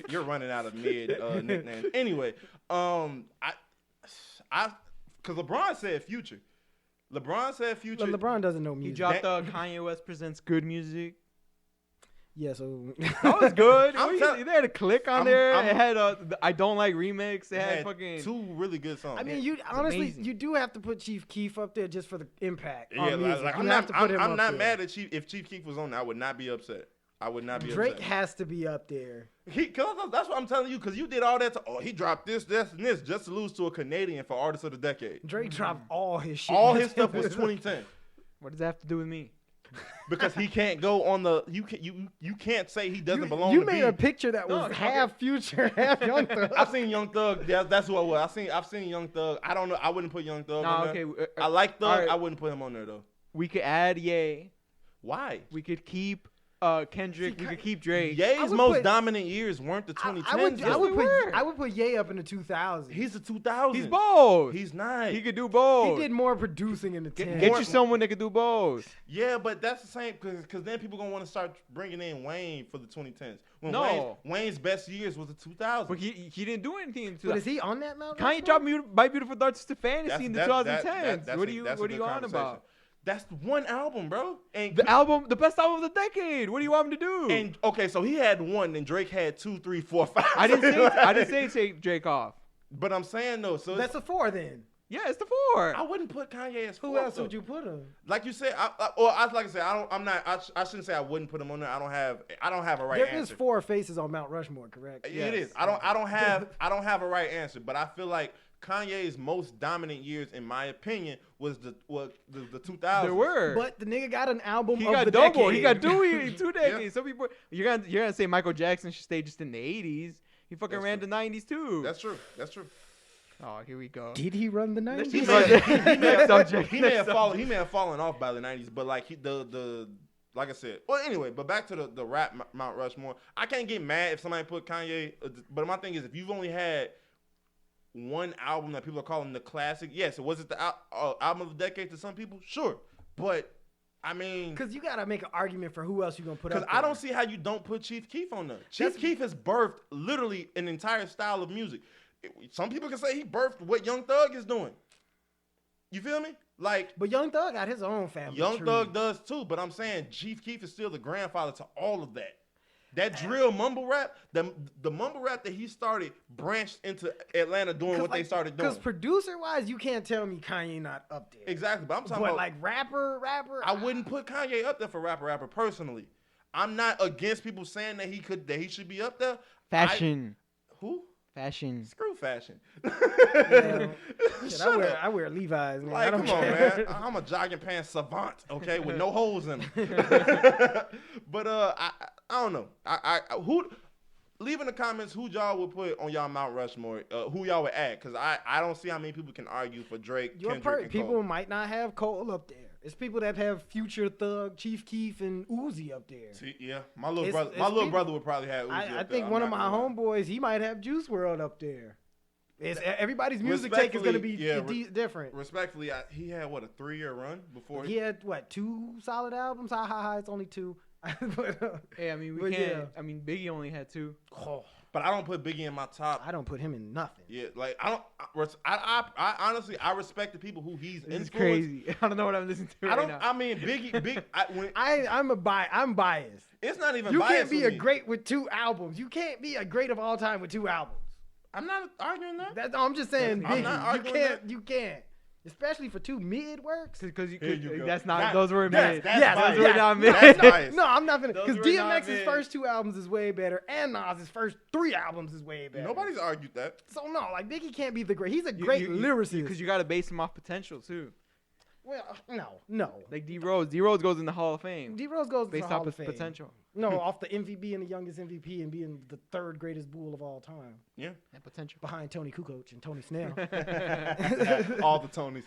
You're running out of mid nicknames. Anyway, because LeBron said Future. But LeBron doesn't know He music. dropped Kanye West Presents Good Music. Yeah, so That was good. I'm tell- They had a click on there. It had I Don't Like remix. It had fucking 2 really good songs. I mean, you honestly amazing. you do have to put Chief Keef up there just for the impact. Yeah, on music. like You I'm have not. to put him I'm up not there. mad at Chief. If Chief Keef was on there, I would not be upset. I would not be Drake upset. has to be up there. Cause that's what I'm telling you. Because you did all that. He dropped this, and this just to lose to a Canadian for Artist of the Decade. Drake dropped all his shit. All his stuff was 2010. What does that have to do with me? Because he can't go on the. You can't say he doesn't belong. You to made be. a picture that was half Future, half Young Thug. I've seen Young Thug. That's who I was. I've seen Young Thug. I don't know. I wouldn't put Young Thug on there. Okay. I like Thug. right. I wouldn't put him on there though. We could add Ye. Why? We could keep Kendrick. We could keep Drake. Ye's most dominant years weren't the 2010s. I would put Ye up in the 2000s. He's the 2000s. He's both. He's not. He could do both. He did more producing in the 10s. Get you someone that could do both. Yeah, but that's the same because then people gonna want to start bringing in Wayne for the 2010s. When No. Wayne's best years was the 2000s. But he didn't do anything. But is he on that Mount Kanye Rushmore? dropped My Beautiful Dark Twisted Fantasy in the 2010s. that's What a are you good on conversation. about? That's one album, bro. And The best album of the decade. What do you want him to do? And okay, so he had 1, and Drake had 2, 3, 4, 5. I didn't say take Drake off. But I'm saying though, so That's a 4 then. Yeah, it's the 4. I wouldn't put Kanye as 4. Who else though. would you put him? Like you said, like I said, I shouldn't say I wouldn't put him on there. I don't have a right There answer. is 4 faces on Mount Rushmore, correct? It is. I don't have a right answer, but I feel like Kanye's most dominant years, in my opinion, was the 2000s. There were. But the nigga got an album He of got the double. decade. He got 2 decades. Yeah. Some people you're gonna say Michael Jackson should stay just in the 80s. He fucking That's ran true. the 90s too. That's true. Oh, here we go. Did he run the 90s? He may have fallen off by the 90s, but like like I said. Well, anyway, but back to the rap Mount Rushmore. I can't get mad if somebody put Kanye, but my thing is, if you've only had one album that people are calling the classic, yes, was it the album of the decade to some people? Sure, but I mean, Because you got to make an argument for who else you're going to put up because there. I don't see how you don't put Chief Keef on there. Chief Keef has birthed literally an entire style of music. Some people can say he birthed what Young Thug is doing. You feel me? Like, But Young Thug got his own family Young tree. Thug does too, but I'm saying Chief Keef is still the grandfather to all of that. That drill mumble rap, the mumble rap that he started branched into Atlanta doing what they started doing. Because producer-wise, you can't tell me Kanye not up there. Exactly, but I'm talking But about like rapper, I wouldn't put Kanye up there for rapper personally. I'm not against people saying that he should be up there. Fashion. Who? Fashion. Screw fashion. Yeah. Shit, Shut up. I wear Levi's, man. Like, I don't come on, care. man. I'm a jogging pants savant, okay, with no holes in them. But I don't know. Who leave in the comments who y'all would put on y'all Mount Rushmore. Who y'all would add? Because I don't see how many people can argue for Drake. Kendrick, and People Cole. might not have Cole up there. It's people that have Future, Thug, Chief Keef, and Uzi up there. See, yeah, my little It's brother would probably have Uzi I up there. think I'm one of not my gonna lie. homeboys, he might have Juice WRLD up there. Everybody's music take is going to be different. Respectfully, he had what, a 3-year run before He had what, 2 solid albums? Ha, it's only 2. But, Hey, I mean, but can't. yeah. I mean, Biggie only had 2. But I don't put Biggie in my top. I don't put him in nothing. Yeah, like I honestly respect the people who he's This is influenced. crazy. I don't know what I'm listening to right now. I mean, Biggie. I'm biased. It's not even. You biased can't be with a me. great with 2 albums. You can't be a great of all time with 2 albums. I'm not arguing that. I'm just saying, I'm Biggie, not arguing you can't. Especially for 2 mid works. Because Here you go. that's not those were mid. That's those were not mid. That's nice. No, I'm not gonna. Those Because were not DMX's mid. first 2 albums is way better, and Nas's first 3 albums is way better. Nobody's argued that. So no, like Biggie can't be the great. He's a great lyricist. Because you got to base him off potential too. Well, no. Like D Rose. D Rose goes in the Hall of Fame. D Rose goes to Based the Hall off of his Fame. potential. No, off the MVP being the youngest MVP and being the 3rd greatest Bull of all time, Yeah. And potential. behind Tony Kukoc and Tony Snell. All the Tonys.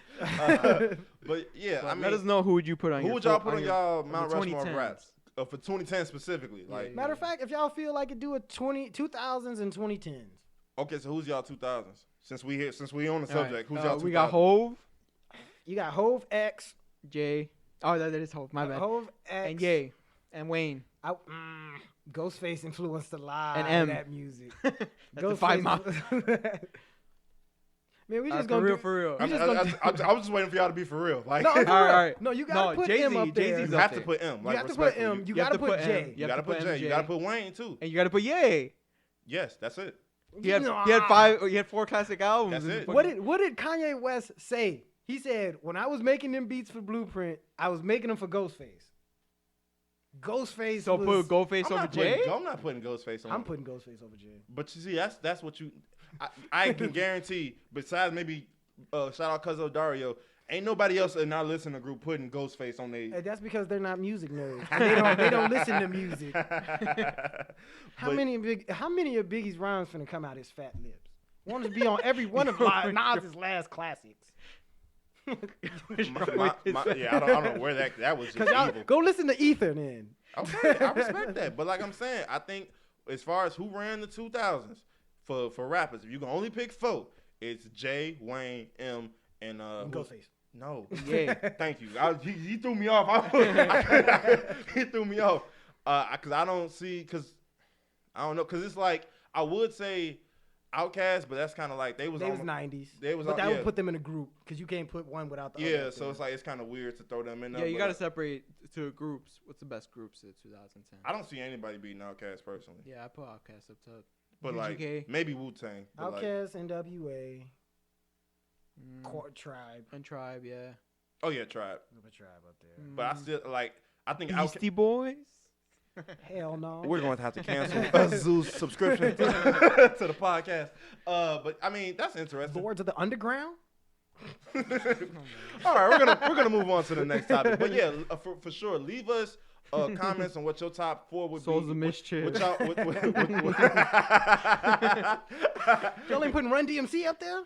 But yeah, I mean, let us know who would you put on. who your would y'all fo- put on your- y'all the Mount Rushmore 2010s? raps for 2010 specifically? Like, Matter of fact, if y'all feel like it, do a 2000s and 2010s. okay, so who's y'all 2000s? Since we on the All right, subject, who's y'all 2000s? We got Hove, You got Hove X, Jay. Oh, that is Hove. My bad. Hove X, And Ye, and Wayne. Ghostface influenced a lot And of M. that music. That's the 5 mouth. Man, we just For gonna real, do, for real. I we just gonna was just waiting for y'all to be for real. Like, No, I'm for All real. right. No, you gotta put Jay-Z, M up there. Jay-Z's you up have to there. put M. You Like, got to put respectfully. M. You You got have to to put put J. M. You gotta put J. You J. gotta put Wayne too. And you got to put Ye. Yes, that's it. He had Nah. 5. He had 4 classic albums. That's it. What did Kanye West say? He said, when I was making them beats for Blueprint, I was making them for Ghostface. Ghostface So was... put Ghostface over Jay? I'm not putting Ghostface on. I'm putting Ghostface over Jay. But you see, that's what you. I can guarantee. Besides maybe shout out Cuzzo Dario, ain't nobody else in our listener group putting Ghostface on their. And that's because they're not music nerds. And they don't listen to music. How many of Biggie's rhymes finna come out his fat lips? Want to be on every one of Nas's last classics. Yeah, I don't know where that was just Y'all, evil. go listen to Ether then. Okay, I respect that. But like I'm saying, I think as far as who ran the 2000s for rappers, if you can only pick 4, it's Jay, Wayne, M, and Ghostface. No. Yeah. Thank you. He threw me off. He threw me off. Because I don't see, because I don't know, because it's like, I would say Outkast, but that's kind of like, they was 90s. They was but that yeah. would put them in a group because you can't put one without the other. Yeah, so it's like, it's kind of weird to throw them in there. Yeah, you but got to separate to groups. What's the best groups of 2010? I don't see anybody beating Outkast personally. Yeah, I put Outkast up top. But like, UGK. maybe Wu-Tang. but like- Outkast, NWA, Court Tribe. And Tribe, yeah. Oh yeah, Tribe. Put Tribe up there. But I still like. I think Beastie Boys. Hell no. we're going to have to cancel Zoo's subscription to the podcast. But I mean, that's interesting. Lords of the Underground. All right, we're gonna move on to the next topic. But yeah, for sure, leave us comments on what your top 4 would Souls be. of Mischief. What y'all, Y'all ain't putting Run DMC up there?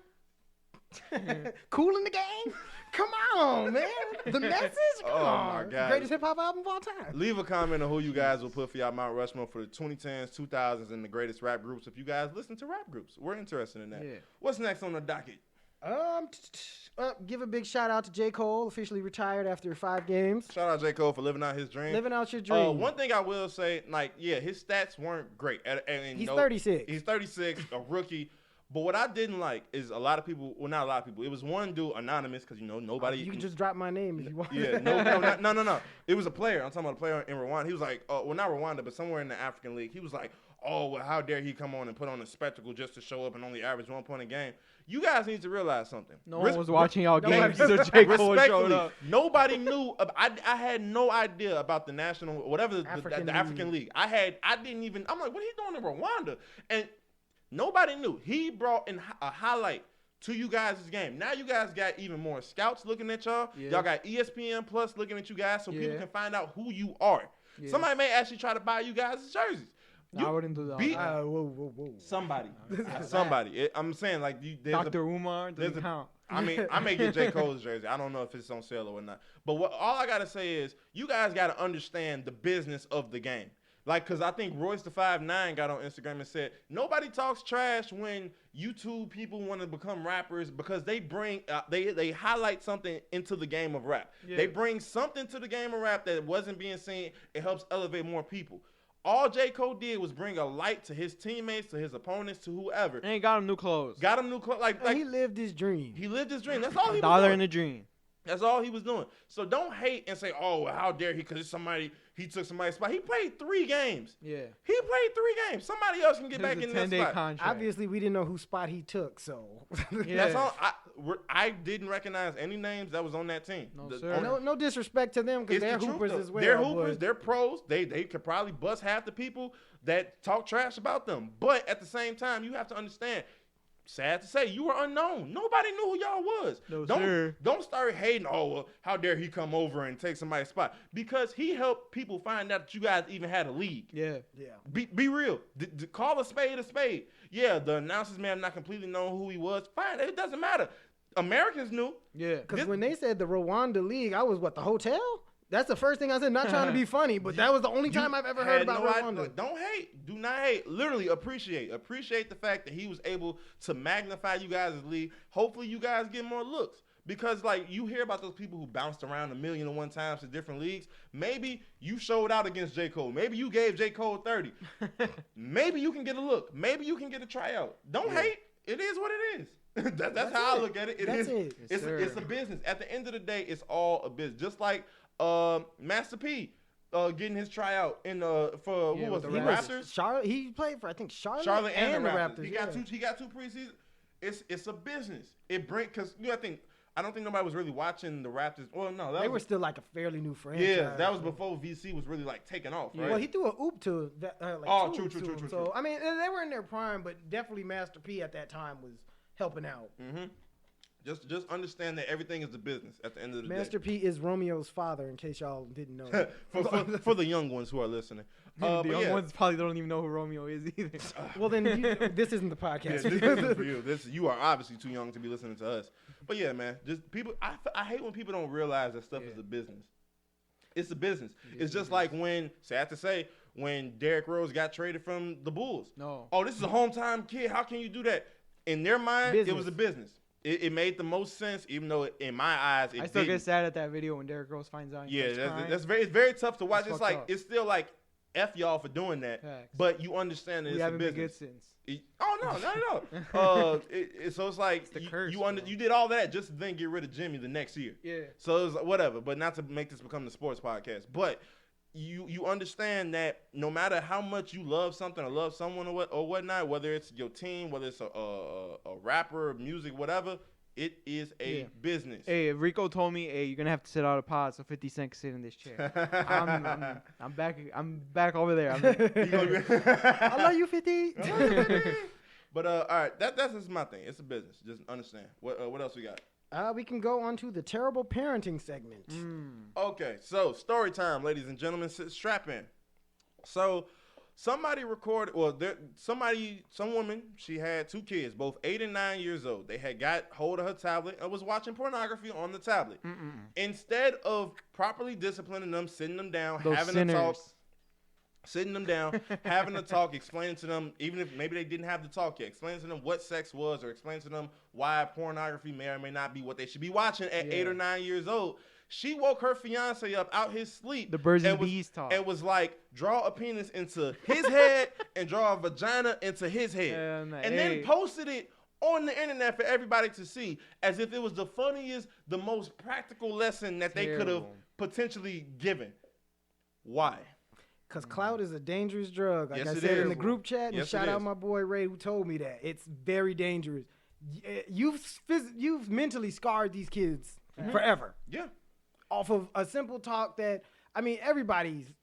Cool in the Game? Come on, man. The Message? Come on. my God. Greatest hip hop album of all time. Leave a comment on who you guys will put for y'all Mount Rushmore for the 2010s, 2000s, and the greatest rap groups. If you guys listen to rap groups, we're interested in that. Yeah. What's next on the docket? Give a big shout out to J. Cole, officially retired after 5 games. Shout out J. Cole for living out his dream. Living out your dream. One thing I will say, like, yeah, his stats weren't great. And He's 36. He's 36, a rookie. But what I didn't like is a lot of people, well, not a lot of people. It was one dude, anonymous, because, nobody. You can just drop my name if you want. Yeah, no. It was a player. I'm talking about a player in Rwanda. He was like, well, not Rwanda, but somewhere in the African League. He was like, oh, well, how dare he come on and put on a spectacle just to show up and only average 1 point a game. You guys need to realize something. No one was watching y'all games, so Nobody- J. Cole showed Respectfully, up. nobody knew. I had no idea about the national, whatever the African League. I didn't even. I'm like, what are he doing in Rwanda? And nobody knew. He brought in a highlight to you guys' game. Now you guys got even more scouts looking at y'all. Yeah. Y'all got ESPN Plus looking at you guys, so people Yeah. can find out who you are. Yeah. Somebody may actually try to buy you guys' jerseys. No, I wouldn't do that. beat- Whoa. Somebody. Somebody. I'm saying, like, there's a Dr. Umar doesn't count. I mean, I may get J. Cole's jersey. I don't know if it's on sale or not. But all I got to say is you guys got to understand the business of the game. Like, because I think Royce the 5'9" got on Instagram and said, nobody talks trash when YouTube people want to become rappers because they bring, they highlight something into the game of rap. Yeah. They bring something to the game of rap that wasn't being seen. It helps elevate more people. All J. Cole did was bring a light to his teammates, to his opponents, to whoever. And he got him new clothes. Got him new clothes. Like He lived his dream. he lived his dream. That's all he was $1 doing. in a dream. That's all he was doing. So don't hate and say, oh, well, how dare he, because it's somebody he took somebody's spot. He played 3 games. Yeah. He played 3 games. Somebody else can get back in that spot. Contract. Obviously, we didn't know whose spot he took, so. Yeah. That's all. I didn't recognize any names that was on that team. No, sir. No disrespect to them because they're hoopers as well. They're hoopers. They're pros. They could probably bust half the people that talk trash about them. But at the same time, you have to understand. Sad to say, you were unknown. Nobody knew who y'all was. No, don't start hating. Oh, well, how dare he come over and take somebody's spot? Because he helped people find out that you guys even had a league. Yeah. Be real. Call a spade a spade. Yeah, the announcers may have not completely known who he was. Fine, it doesn't matter. Americans knew. Yeah. Because when they said the Rwanda League, I was the hotel? That's the first thing I said, not trying to be funny, but that was the only time I've ever heard about Rwanda. Don't hate. Do not hate. Literally appreciate. Appreciate the fact that he was able to magnify you guys' league. Hopefully you guys get more looks. Because, you hear about those people who bounced around 1,000,001 times to different leagues. Maybe you showed out against J. Cole. Maybe you gave J. Cole 30. Maybe you can get a look. Maybe you can get a tryout. Don't hate. It is what it is. That's how I look at it. It's a business. At the end of the day, it's all a business. Just like Master P getting his tryout in for who was it? The Raptors. He played for I think Charlotte and the Raptors. He got 2 preseasons. It's a business. It because I don't think nobody was really watching the Raptors. Well, no, they were still a fairly new franchise. Yeah, that was before VC was really taking off. Right? Well, he threw a oop to that. True. So I mean, they were in their prime, but definitely Master P at that time was helping out. Mm-hmm. Just understand that everything is a business at the end of the day. Master P is Romeo's father, in case y'all didn't know. for the young ones who are listening. The young ones probably don't even know who Romeo is either. Well, then this isn't the podcast. Yeah, this isn't for you. You are obviously too young to be listening to us. But yeah, man, just people. I hate when people don't realize that stuff is a business. It's a business. It's just like sad to say, when Derrick Rose got traded from the Bulls. No. Oh, this is a hometown kid. How can you do that? In their mind, it was a business. It made the most sense, even though in my eyes, I still get sad at that video when Derrick Rose finds out. Yeah, it's very tough to watch. It's still F y'all for doing that, but you understand that it's a business. Been good since. Oh no, not at all. So it's like the curse, you did all that just to then get rid of Jimmy the next year. Yeah. So it's whatever, but not to make this become the sports podcast. But you understand that no matter how much you love something or love someone or whatnot, whether it's your team, whether it's a rapper, music, whatever, it is a business. Hey, Rico told me, you're gonna have to sit out a pod so 50 Cent can sit in this chair. I'm back. I'm back over there. I love you, 50. But all right, that's just my thing. It's a business. Just understand. What else we got? We can go on to the terrible parenting segment. Okay, so story time, ladies and gentlemen. Strap in. So somebody recorded, some woman, she had 2 kids, both 8 and 9 years old. They had got hold of her tablet and was watching pornography on the tablet. Instead of properly disciplining them, sitting them down, having a talk, explaining to them, even if maybe they didn't have the talk yet, explaining to them what sex was or explaining to them why pornography may or may not be what they should be watching at 8 or 9 years old. She woke her fiance up out his sleep. The birds and bees talk. And was like, draw a penis into his head and draw a vagina into his head. Then posted it on the internet for everybody to see as if it was the funniest, the most practical lesson that they could have potentially given. Why? Because clout is a dangerous drug. Like I said in the group chat, and shout out my boy Ray who told me that. It's very dangerous. You've mentally scarred these kids forever. Yeah. Off of a simple talk that, everybody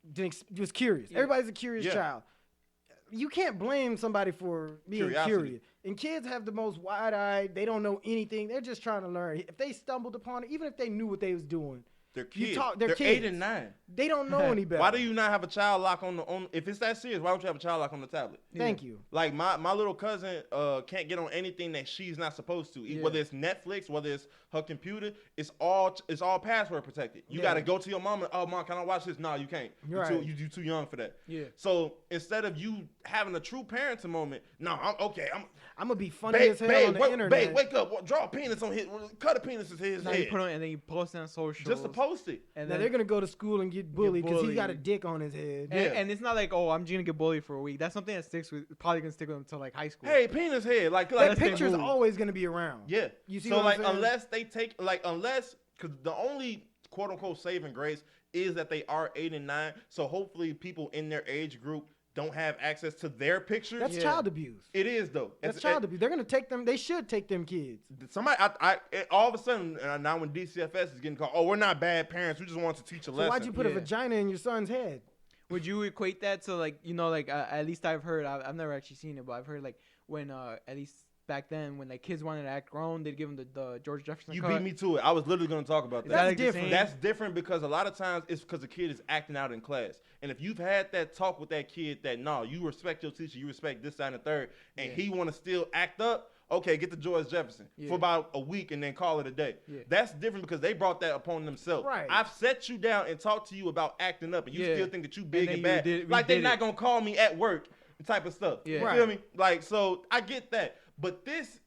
was curious. Everybody's a curious child. You can't blame somebody for being curious. And kids have the most wide-eyed, they don't know anything. They're just trying to learn. If they stumbled upon it, even if they knew what they was doing, they're kids. They're kids. 8 and 9. They don't know any better. Why do you not have a child lock on if it's that serious, why don't you have a child lock on the tablet? Thank you. Like my little cousin can't get on anything that she's not supposed to. Whether it's Netflix, whether it's her computer, it's all password protected. You got to go to your mom and, oh, mom, can I watch this? No, you can't. You're too young for that. Yeah. So instead of you having a true parenting moment, no, I'm gonna be funny as hell on the internet. Babe, wake up, draw a penis on cut a penis into his head. And then you post it on social. Just to post it. And then they're gonna go to school and get bullied because he got a dick on his head. And it's not like, oh, I'm just gonna get bullied for a week. That's something that probably gonna stick with him until like high school. Hey, penis head, like that picture's always gonna be around. Yeah. You see so what I'm saying? unless they take because the only quote unquote saving grace is that they are 8 and 9. So hopefully people in their age group don't have access to their pictures. That's child abuse. It is though. That's child abuse. They're gonna take them. They should take them kids. Somebody, all of a sudden, now when DCFS is getting called, oh, we're not bad parents. We just want to teach a lesson. So why'd you put a vagina in your son's head? Would you equate that to like, you know, like at least I've heard, I've never actually seen it, but I've heard like when at least back then when like kids wanted to act grown, they'd give them the George Jefferson You cut. beat me to it. I was literally going to talk about that. That's different. That's different because a lot of times it's because the kid is acting out in class. And if you've had that talk with that kid that, no, you respect your teacher, you respect this, that, and the third, and he want to still act up, okay, get the George Jefferson for about a week and then call it a day. Yeah. That's different because they brought that upon themselves. Right. I've set you down and talked to you about acting up, and you still think that you big and bad. Like they're not going to call me at work type of stuff. Yeah. You feel me? Like, so I get that. But this,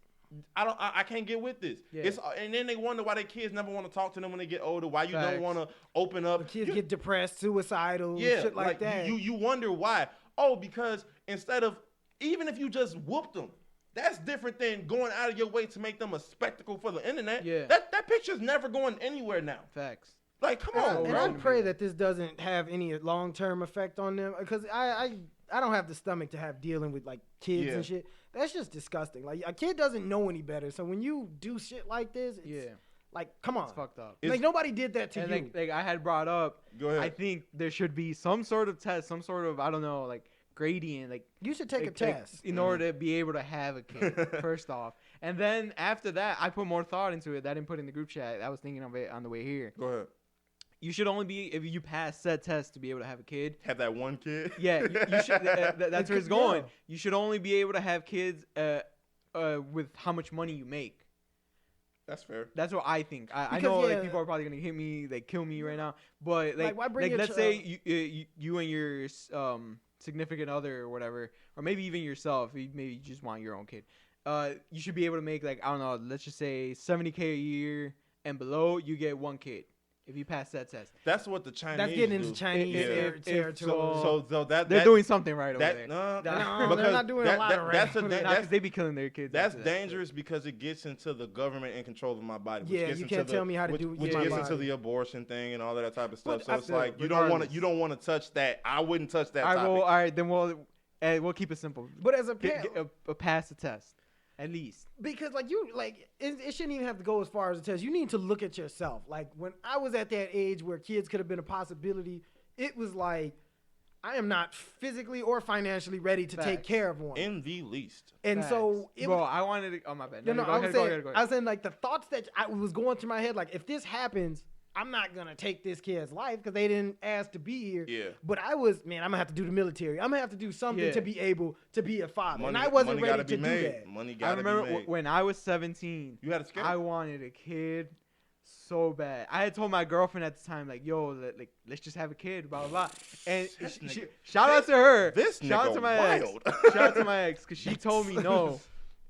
I can't get with this. Yeah. And then they wonder why their kids never want to talk to them when they get older, why you don't want to open up. The kids get depressed, suicidal, shit like that. You wonder why. Oh, because instead of, even if you just whooped them, that's different than going out of your way to make them a spectacle for the internet. Yeah. That picture's never going anywhere now. Facts. Like, come on, and bro. I pray that this doesn't have any long-term effect on them because I don't have the stomach to have dealing with like kids and shit. That's just disgusting. Like a kid doesn't know any better. So when you do shit like this, it's like, come on. It's fucked up. Like nobody did that to you. Like I had brought up, go ahead. I think there should be some sort of test, some sort of, I don't know, like gradient. Like you should take a test in order to be able to have a kid, first off. And then after that, I put more thought into it. That I didn't put in the group chat. I was thinking of it on the way here. Go ahead. You should only be, if you pass said test to be able to have a kid. Have that one kid? Yeah, you should. That's where it's going. You should only be able to have kids with how much money you make. That's fair. That's what I think. I know like people are probably gonna hit me, they kill me right now. But like let's say you and your significant other or whatever, or maybe even yourself, maybe you just want your own kid. You should be able to make like, I don't know, let's just say $70K a year and below, you get one kid. If you pass that test, that's what the Chinese. That's getting into Chinese territory. So they're doing something right over there. No, they're not doing a lot right. Because they be killing their kids. That's dangerous because it gets into the government and control of my body. Yeah, you can't tell me how to do. Which gets into the abortion thing and all that type of stuff. So it's like you don't want to touch that. I wouldn't touch that. All right, then we'll keep it simple. But as a parent, pass the test. At least. Because, it shouldn't even have to go as far as a test. You need to look at yourself. Like, when I was at that age where kids could have been a possibility, it was like, I am not physically or financially ready to take care of one. In the least. And so... I wanted to... Oh, my bad. No, I was saying, like, the thoughts that was going through my head, like, if this happens... I'm not going to take this kid's life because they didn't ask to be here. Yeah. But I'm going to have to do the military. I'm going to have to do something to be able to be a father. And I wasn't ready to do that. Money got to be made. I remember when I was 17, you had a schedule? I wanted a kid so bad. I had told my girlfriend at the time, like, yo, let's just have a kid, blah, blah, blah. And shout out to her. Shout out to my ex. Shout out to my ex because she told me no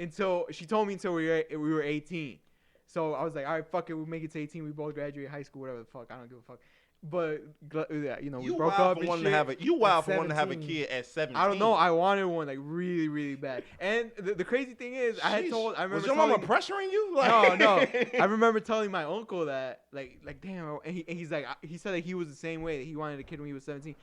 until we were 18. So I was like, all right, fuck it. We'll make it to 18. We both graduate high school, whatever the fuck. I don't give a fuck. But, we broke up and shit. You wild for wanting to have a kid at 17. I don't know. I wanted one, like, really, really bad. And the crazy thing is, I remember was your mama pressuring you? No. I remember telling my uncle that, like damn. And he said that he was the same way, that he wanted a kid when he was 17.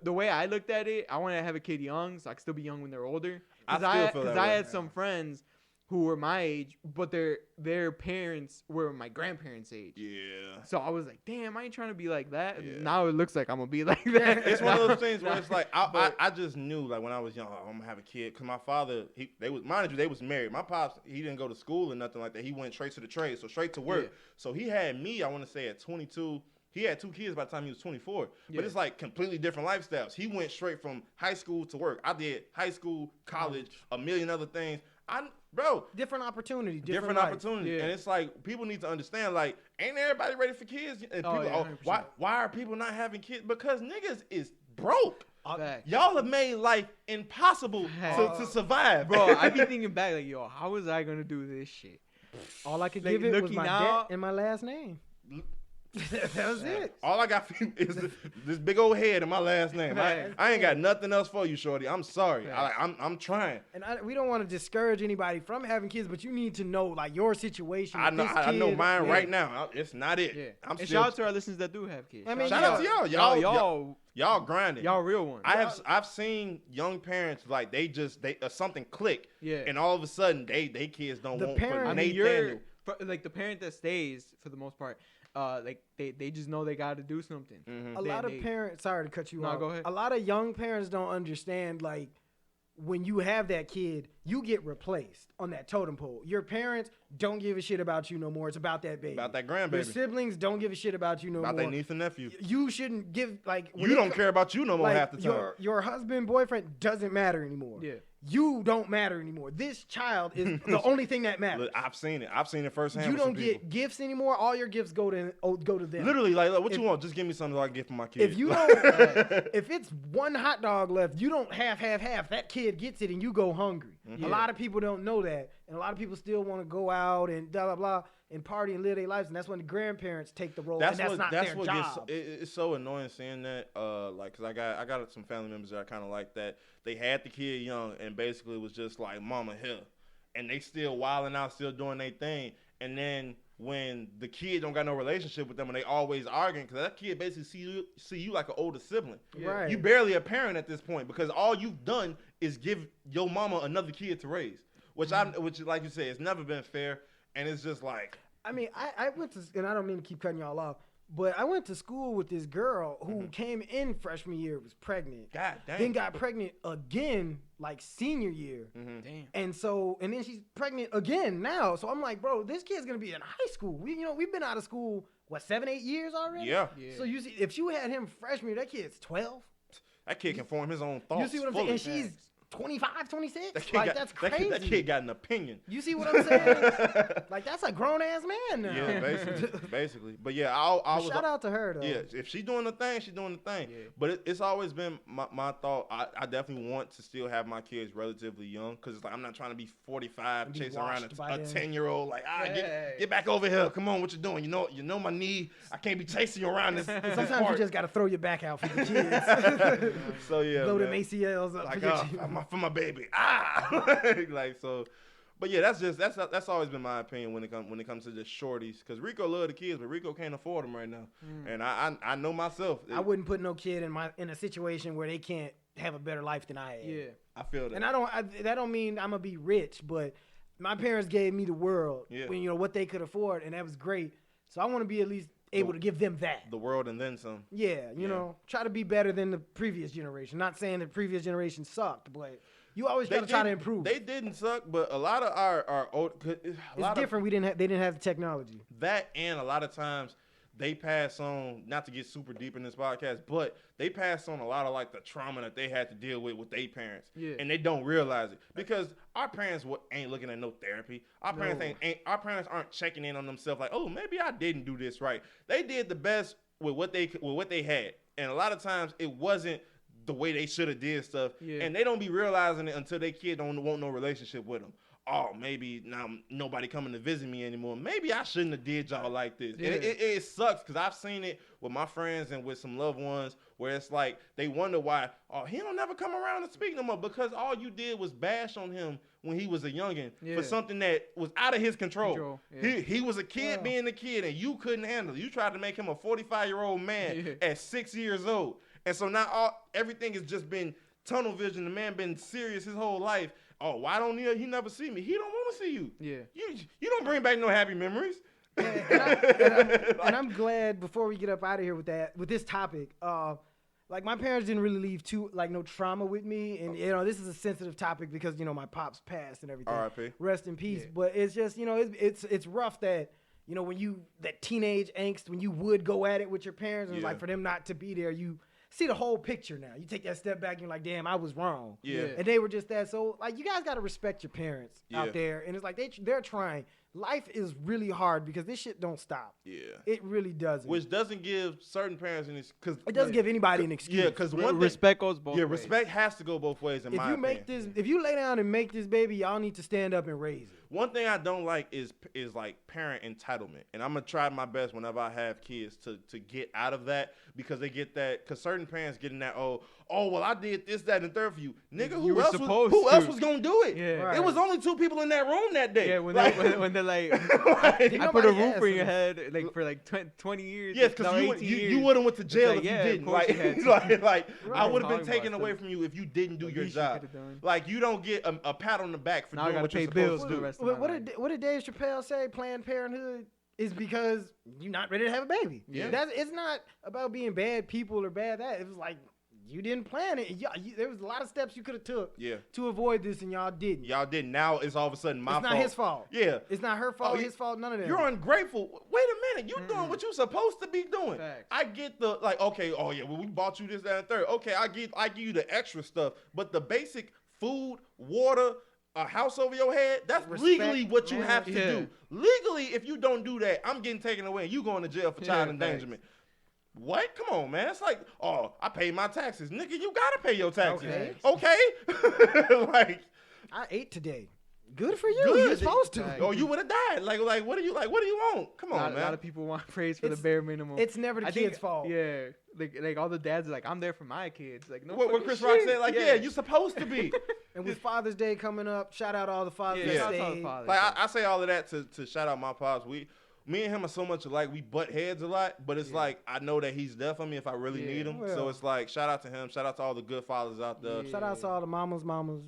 The way I looked at it, I wanted to have a kid young, so I could still be young when they're older. Because I had some friends who were my age, but their parents were my grandparents' age. Yeah. So I was like, damn, I ain't trying to be like that. Yeah. Now it looks like I'm gonna be like that. It's one of those things where it's like I just knew, like, when I was young, I'm gonna have a kid. Cause my father, they was married. My pops, he didn't go to school or nothing like that. He went straight to the trade, so straight to work. Yeah. So he had me, I want to say, at 22. He had 2 kids by the time he was 24. But it's like completely different lifestyles. He went straight from high school to work. I did high school, college, a million other things. Different opportunity. Yeah. And it's like, people need to understand, like, ain't everybody ready for kids? And why are people not having kids? Because niggas is broke. Y'all have made life impossible to survive. Bro, I be thinking back, like, yo, how was I going to do this shit? All I could give it was my debt and my last name. That was it. All I got for you is this big old head in my last name. I ain't got nothing else for you, shorty. I'm sorry. I'm trying. And we don't want to discourage anybody from having kids, but you need to know like your situation. I know mine right now. It's not it. Yeah. And shout out to our listeners that do have kids. I mean, shout out to y'all. Y'all grinding. Y'all real ones. I've seen young parents like they something click. Yeah. And all of a sudden they kids don't want parent. Nathaniel. Like the parent that stays for the most part. Like they just know they got to do something. Mm-hmm. A lot of parents. Sorry to cut you off. No, go ahead. A lot of young parents don't understand like when you have that kid, you get replaced on that totem pole. Your parents don't give a shit about you no more. It's about that baby. About that grandbaby. Your siblings don't give a shit about you no more. About their niece and nephew. You shouldn't give like. You don't care about you no more half the time. Your husband, boyfriend doesn't matter anymore. Yeah. You don't matter anymore. This child is the only thing that matters. Look, I've seen it firsthand. You don't get gifts anymore. All your gifts go to them. Literally, like what you want? Just give me something so I can get for my kids. If you don't, if it's one hot dog left, you don't half. That kid gets it, and you go hungry. Mm-hmm. A lot of people don't know that, and a lot of people still want to go out and blah blah blah and party and live their lives, and that's when the grandparents take the role. That's not their job. It's so annoying seeing that. Like, cause I got some family members that are kind of like that. They had the kid young, and basically it was just like, "Mama here," and they still wilding out, still doing their thing. And then when the kid don't got no relationship with them, and they always arguing, because that kid basically see you like an older sibling. Yeah. Right. You barely a parent at this point, because all you've done is give your mama another kid to raise, which like you said, it's never been fair, and it's just like. I mean, I went to, and I don't mean to keep cutting y'all off, but I went to school with this girl who came in freshman year, was pregnant. God dang. Then got pregnant again, like senior year. Mm-hmm. Damn. And then she's pregnant again now. So I'm like, bro, this kid's gonna be in high school. We've been out of school, 7-8 years already? Yeah. So you see, if you had him freshman year, that kid's 12. That kid can form his own thoughts. You see what I'm saying? And she's 25, 26? That's crazy. That kid got an opinion. You see what I'm saying? Like, that's a grown-ass man now. Yeah, basically. But yeah, shout out to her, though. Yeah, if she's doing the thing, she's doing the thing. Yeah. But it's always been my thought. I definitely want to still have my kids relatively young, because it's like I'm not trying to be 45 chasing around a 10-year-old. Like, get back over here. Come on, what you doing? You know my knee. I can't be chasing you around this. Sometimes you just got to throw your back out for the kids. So, yeah, blow them ACLs up. Like, for my baby. Like, so. But yeah, that's always been my opinion when it comes to just shorties, because Rico love the kids, but Rico can't afford them right now. And I know myself. I wouldn't put no kid in a situation where they can't have a better life than I had. Yeah, I feel that. And that don't mean I'm gonna be rich, but my parents gave me the world when what they could afford, and that was great. So I want to be at least able to give them that. The world and then some. Yeah, you know, try to be better than the previous generation. Not saying the previous generation sucked, but you always got to try to improve. They didn't suck, but a lot of our old. It's different. They didn't have the technology. That, and a lot of times they pass on, not to get super deep in this podcast, but they pass on a lot of like the trauma that they had to deal with their parents. Yeah. And they don't realize it, because our parents ain't looking at no therapy. Our parents aren't checking in on themselves like, oh, maybe I didn't do this right. They did the best with what they had. And a lot of times it wasn't the way they should have did stuff. Yeah. And they don't be realizing it until their kid don't want no relationship with them. Oh, maybe now nobody coming to visit me anymore. Maybe I shouldn't have did y'all like this. Yeah. And it sucks, because I've seen it with my friends and with some loved ones, where it's like they wonder why, he don't never come around and speak no more, because all you did was bash on him when he was a youngin' for something that was out of his control. Yeah. He was a kid being a kid, and you couldn't handle it. You tried to make him a 45-year-old man at 6 years old. And so now everything has just been tunnel vision. The man been serious his whole life. Oh, why don't he never see me? He don't want to see you. Yeah. You don't bring back no happy memories. And I'm glad, before we get up out of here with this topic, like my parents didn't really leave no trauma with me, and this is a sensitive topic because my pops passed and everything. R.I.P. Rest in peace. Yeah. But it's just it's rough that when that teenage angst, when you would go at it with your parents, and like for them not to be there, you see the whole picture now. You take that step back and you're like, damn, I was wrong. Yeah. And they were just that. So like, you guys got to respect your parents out there. And it's like they're trying. Life is really hard because this shit don't stop. Yeah. It really doesn't. Which doesn't give certain parents an excuse. It doesn't give anybody an excuse. Yeah, because respect goes both ways. Yeah, respect has to go both ways in my opinion. If you lay down and make this baby, y'all need to stand up and raise it. One thing I don't like is like parent entitlement. And I'm going to try my best whenever I have kids to get out of that, because they get that, because certain parents get in that, oh, well, I did this, that, and the third for you. Nigga, who else was going to do it? Yeah. Right. It was only 2 people in that room that day. Yeah, when they're like, I put a roof for your head like for like 20 years. Yes, because you would have went to jail if you didn't. Like I would have been taken away from you if you didn't do your job. Like, you don't get a pat on the back for doing what you're supposed to do. What did Dave Chappelle say? Planned Parenthood is because you're not ready to have a baby. Yeah. It's not about being bad people or bad that. It was like, you didn't plan it. There was a lot of steps you could have took to avoid this, and y'all didn't. Y'all didn't. Now it's all of a sudden my fault. It's not his fault. Yeah. It's not her fault, his fault, none of that. You're ungrateful. Wait a minute. You doing what you're supposed to be doing. Facts. I get the, like, okay, oh, yeah, well, we bought you this, that, and third. Okay, I give you the extra stuff. But the basic food, water, a house over your head, that's legally what you have to do. Legally, if you don't do that, I'm getting taken away and you going to jail for child endangerment. What? Come on, man. It's like, oh, I pay my taxes. Nigga, you gotta pay your taxes. Okay? Like, I ate today. Good for you. Good. You're supposed to. Or you would have died. Like, what do you want? Come on, man. A lot of people want praise for the bare minimum. It's never the kid's fault. Yeah. Like all the dads are like, I'm there for my kids. Like, no. What Chris Rock said, like, yeah, you're supposed to be. And with Father's Day coming up, shout out all the fathers that stayed. Like, I say all of that to shout out my pops. Me and him are so much alike. We butt heads a lot, but it's like, I know that he's there for me if I really need him. Well, so it's like, shout out to him. Shout out to all the good fathers out there. Shout out to all the mamas,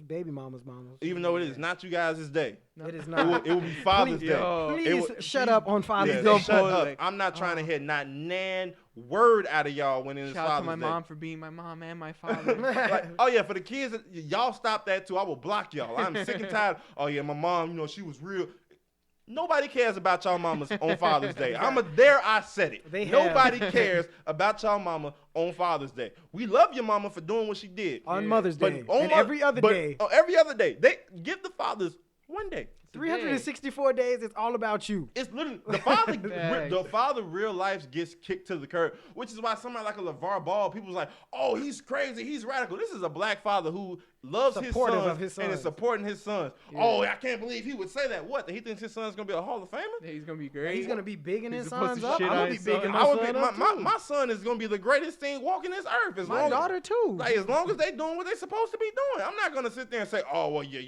baby mamas. Even though it is not you guys' day. No. It is not. It will be Father's Day. Please shut up on Father's Day. Shut up. I'm not trying to hear not nan word out of y'all when it's Father's Day. Shout out to my mom for being my mom and my father. Like, oh, yeah, for the kids, y'all stop that too. I will block y'all. I'm sick and tired. Oh, yeah, my mom, she was real. Nobody cares about y'all mamas on Father's Day. I said it. Nobody cares about y'all mama on Father's Day. We love your mama for doing what she did. On Mother's Day. And every other day. Every other day. They give the fathers one day. 364 days, it's all about you. It's literally the father real life gets kicked to the curb, which is why somebody like a LeVar Ball, people's like, oh, he's crazy, he's radical. This is a black father who loves his sons and is supporting his sons. Yeah. Oh, I can't believe he would say that. What? That he thinks his son's gonna be a Hall of Famer? Yeah, he's gonna be great. He's gonna be bigging his sons up. I'm gonna be bigging my son is gonna be the greatest thing walking this earth. My daughter too. Like, as long as they doing what they supposed to be doing. I'm not gonna sit there and say, oh, well, yeah,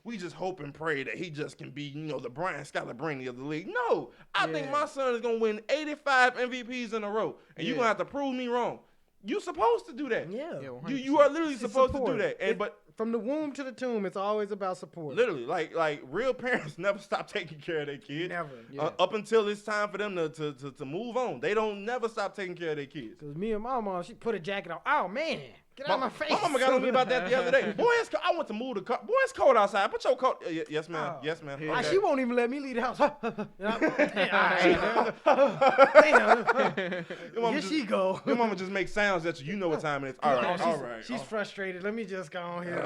we just hope and pray that he just can be, the Brian Scalabrine of the league. No, I think my son is gonna win 85 MVPs in a row, and you're gonna have to prove me wrong. You're supposed to do that. Yeah. You are literally supposed to do that. But from the womb to the tomb, it's always about support. Literally, like real parents never stop taking care of their kids. Never. Up until it's time for them to move on. They don't never stop taking care of their kids. Because me and my mom, she put a jacket on. Oh, man. Get out of my face. My mama got on me about that the other day. Boy, I went to move the car. Boy, it's cold outside. Put your coat. Yes, ma'am. Yes, ma'am. She won't even let me leave the house. Here she go. Your mama just makes sounds that you know what time it is. All right. She's frustrated. Let me just go on here.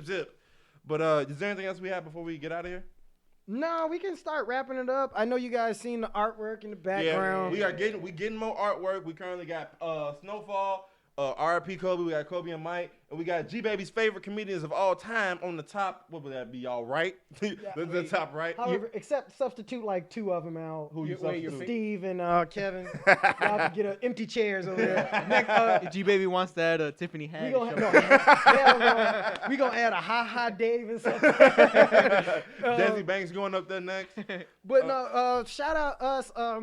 Zip. But is there anything else we have before we get out of here? No, we can start wrapping it up. I know you guys seen the artwork in the background. Yeah, we getting more artwork. We currently got Snowfall. RIP Kobe, we got Kobe and Mike, and we got G-Baby's favorite comedians of all time on the top. What would that be, all right? The top right. However, except substitute like 2 of them out. Who you substitute? Steve and Kevin. Y'all can get empty chairs over there. G-Baby wants that Tiffany hat. We gonna add a ha Dave and something. Desi Banks going up there next. But no, shout out us. Us.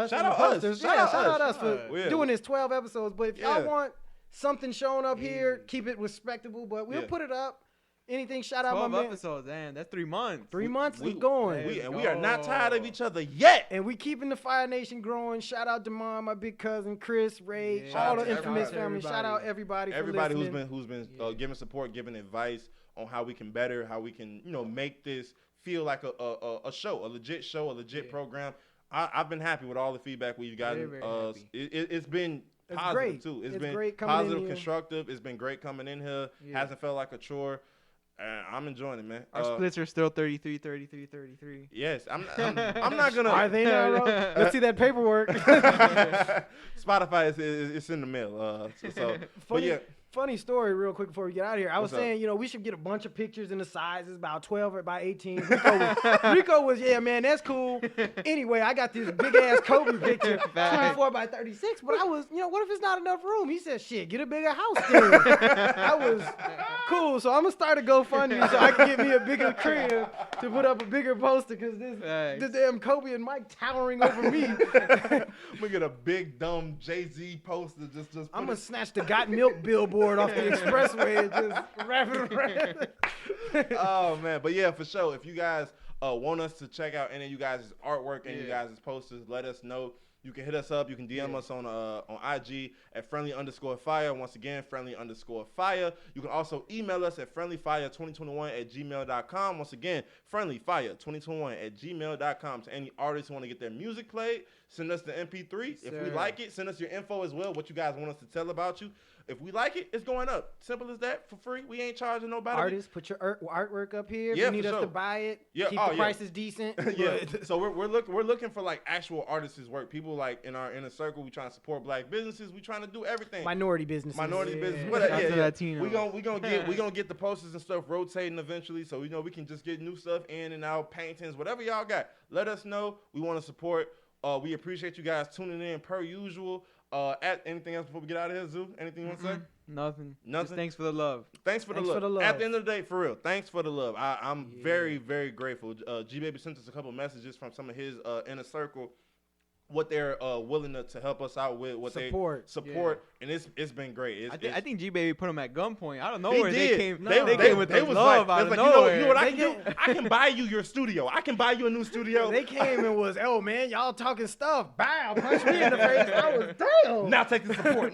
Shout out us. Shout out us for doing this 12 episodes. But if y'all want something showing up here, keep it respectable, but we'll put it up. Anything, shout out my man. 12 episodes, man. That's 3 months. 3 months, we going. We are not tired of each other yet. And we keeping the Fire Nation growing. Shout out to Mom, my big cousin, Chris, Ray, all the infamous family. Shout out everybody for listening. who's been giving support, giving advice on how we can better, how we can, make this feel like a show, a legit program. I've been happy with all the feedback we've gotten. Very happy. It's been It's positive great. too. It's been great coming in positive, here. constructive. It's been great coming in here. Yeah. Hasn't felt like a chore. I'm enjoying it, man. Our splits are still 33, 33, 33. Yes, I'm not gonna. Are they not wrong? Let's see that paperwork. Spotify is in the mail. So but yeah. Funny story, real quick before we get out of here. I was What's up? saying, we should get a bunch of pictures in the sizes, about 12 or by 18. Rico was, yeah, man, that's cool. Anyway, I got this big ass Kobe picture, 24 by 36. But I was, what if it's not enough room? He said, shit, get a bigger house then. I was cool. So I'm gonna start a GoFundMe so I can get me a bigger crib to put up a bigger poster because this damn Kobe and Mike towering over me. I'm gonna get a big dumb Jay-Z poster. Just I'm gonna snatch the Got Milk billboard off the expressway and just wrap it around. Oh man, but yeah, for sure. If you guys want us to check out any of you guys' artwork and you guys' posters, let us know. You can hit us up. You can DM us on IG at friendly_Fiya. Once again, friendly_Fiya. You can also email us at friendlyfire2021@gmail.com. Once again, friendlyfire2021@gmail.com. To any artists who want to get their music played, send us the MP3. If we like it, send us your info as well, what you guys want us to tell about you. If we like it, it's going up. Simple as that, for free. We ain't charging nobody. Artists, put your artwork up here. If Yeah, you need for us sure. to buy it, Yeah. keep the prices decent. Yeah. So we're looking for like actual artists' work. People like in our inner circle. We trying to support black businesses. We trying to do everything. Minority businesses. Business. Shout out to Latino. We gonna get the posters and stuff rotating eventually. So we can just get new stuff in and out, paintings, whatever y'all got. Let us know. We want to support. We appreciate you guys tuning in per usual. At anything else before we get out of here, Zoo? Anything you want to say? Nothing. Nothing? Just thanks for the love. Thanks for the love. At the end of the day, for real, thanks for the love. I'm very, very grateful. G-Baby sent us a couple messages from some of his inner circle, what they're willing to help us out with, what Support. they support, and it's been great. I think G-Baby put him at gunpoint. I don't know He where did. they came. They came with the was love like, out of you nowhere. know what I can do? I can buy you your studio. I can buy you a new studio. They came and was, oh man, y'all talking stuff. Bow, punch me in the face. I was damn. Now take the support.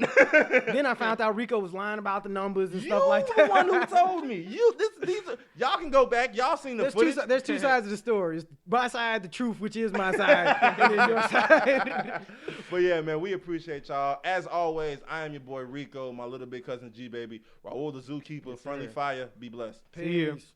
Then I found out Rico was lying about the numbers and You stuff like the that. one who told me. Y'all can go back. Y'all seen the footage. There's two sides of the story. It's my side, the truth, which is my side, and then your side. But yeah, man, we appreciate y'all. As always, I am your boy Rico, my little big cousin G-Baby, Raul the Zookeeper, Friendly Fire. Be blessed. See you. Peace.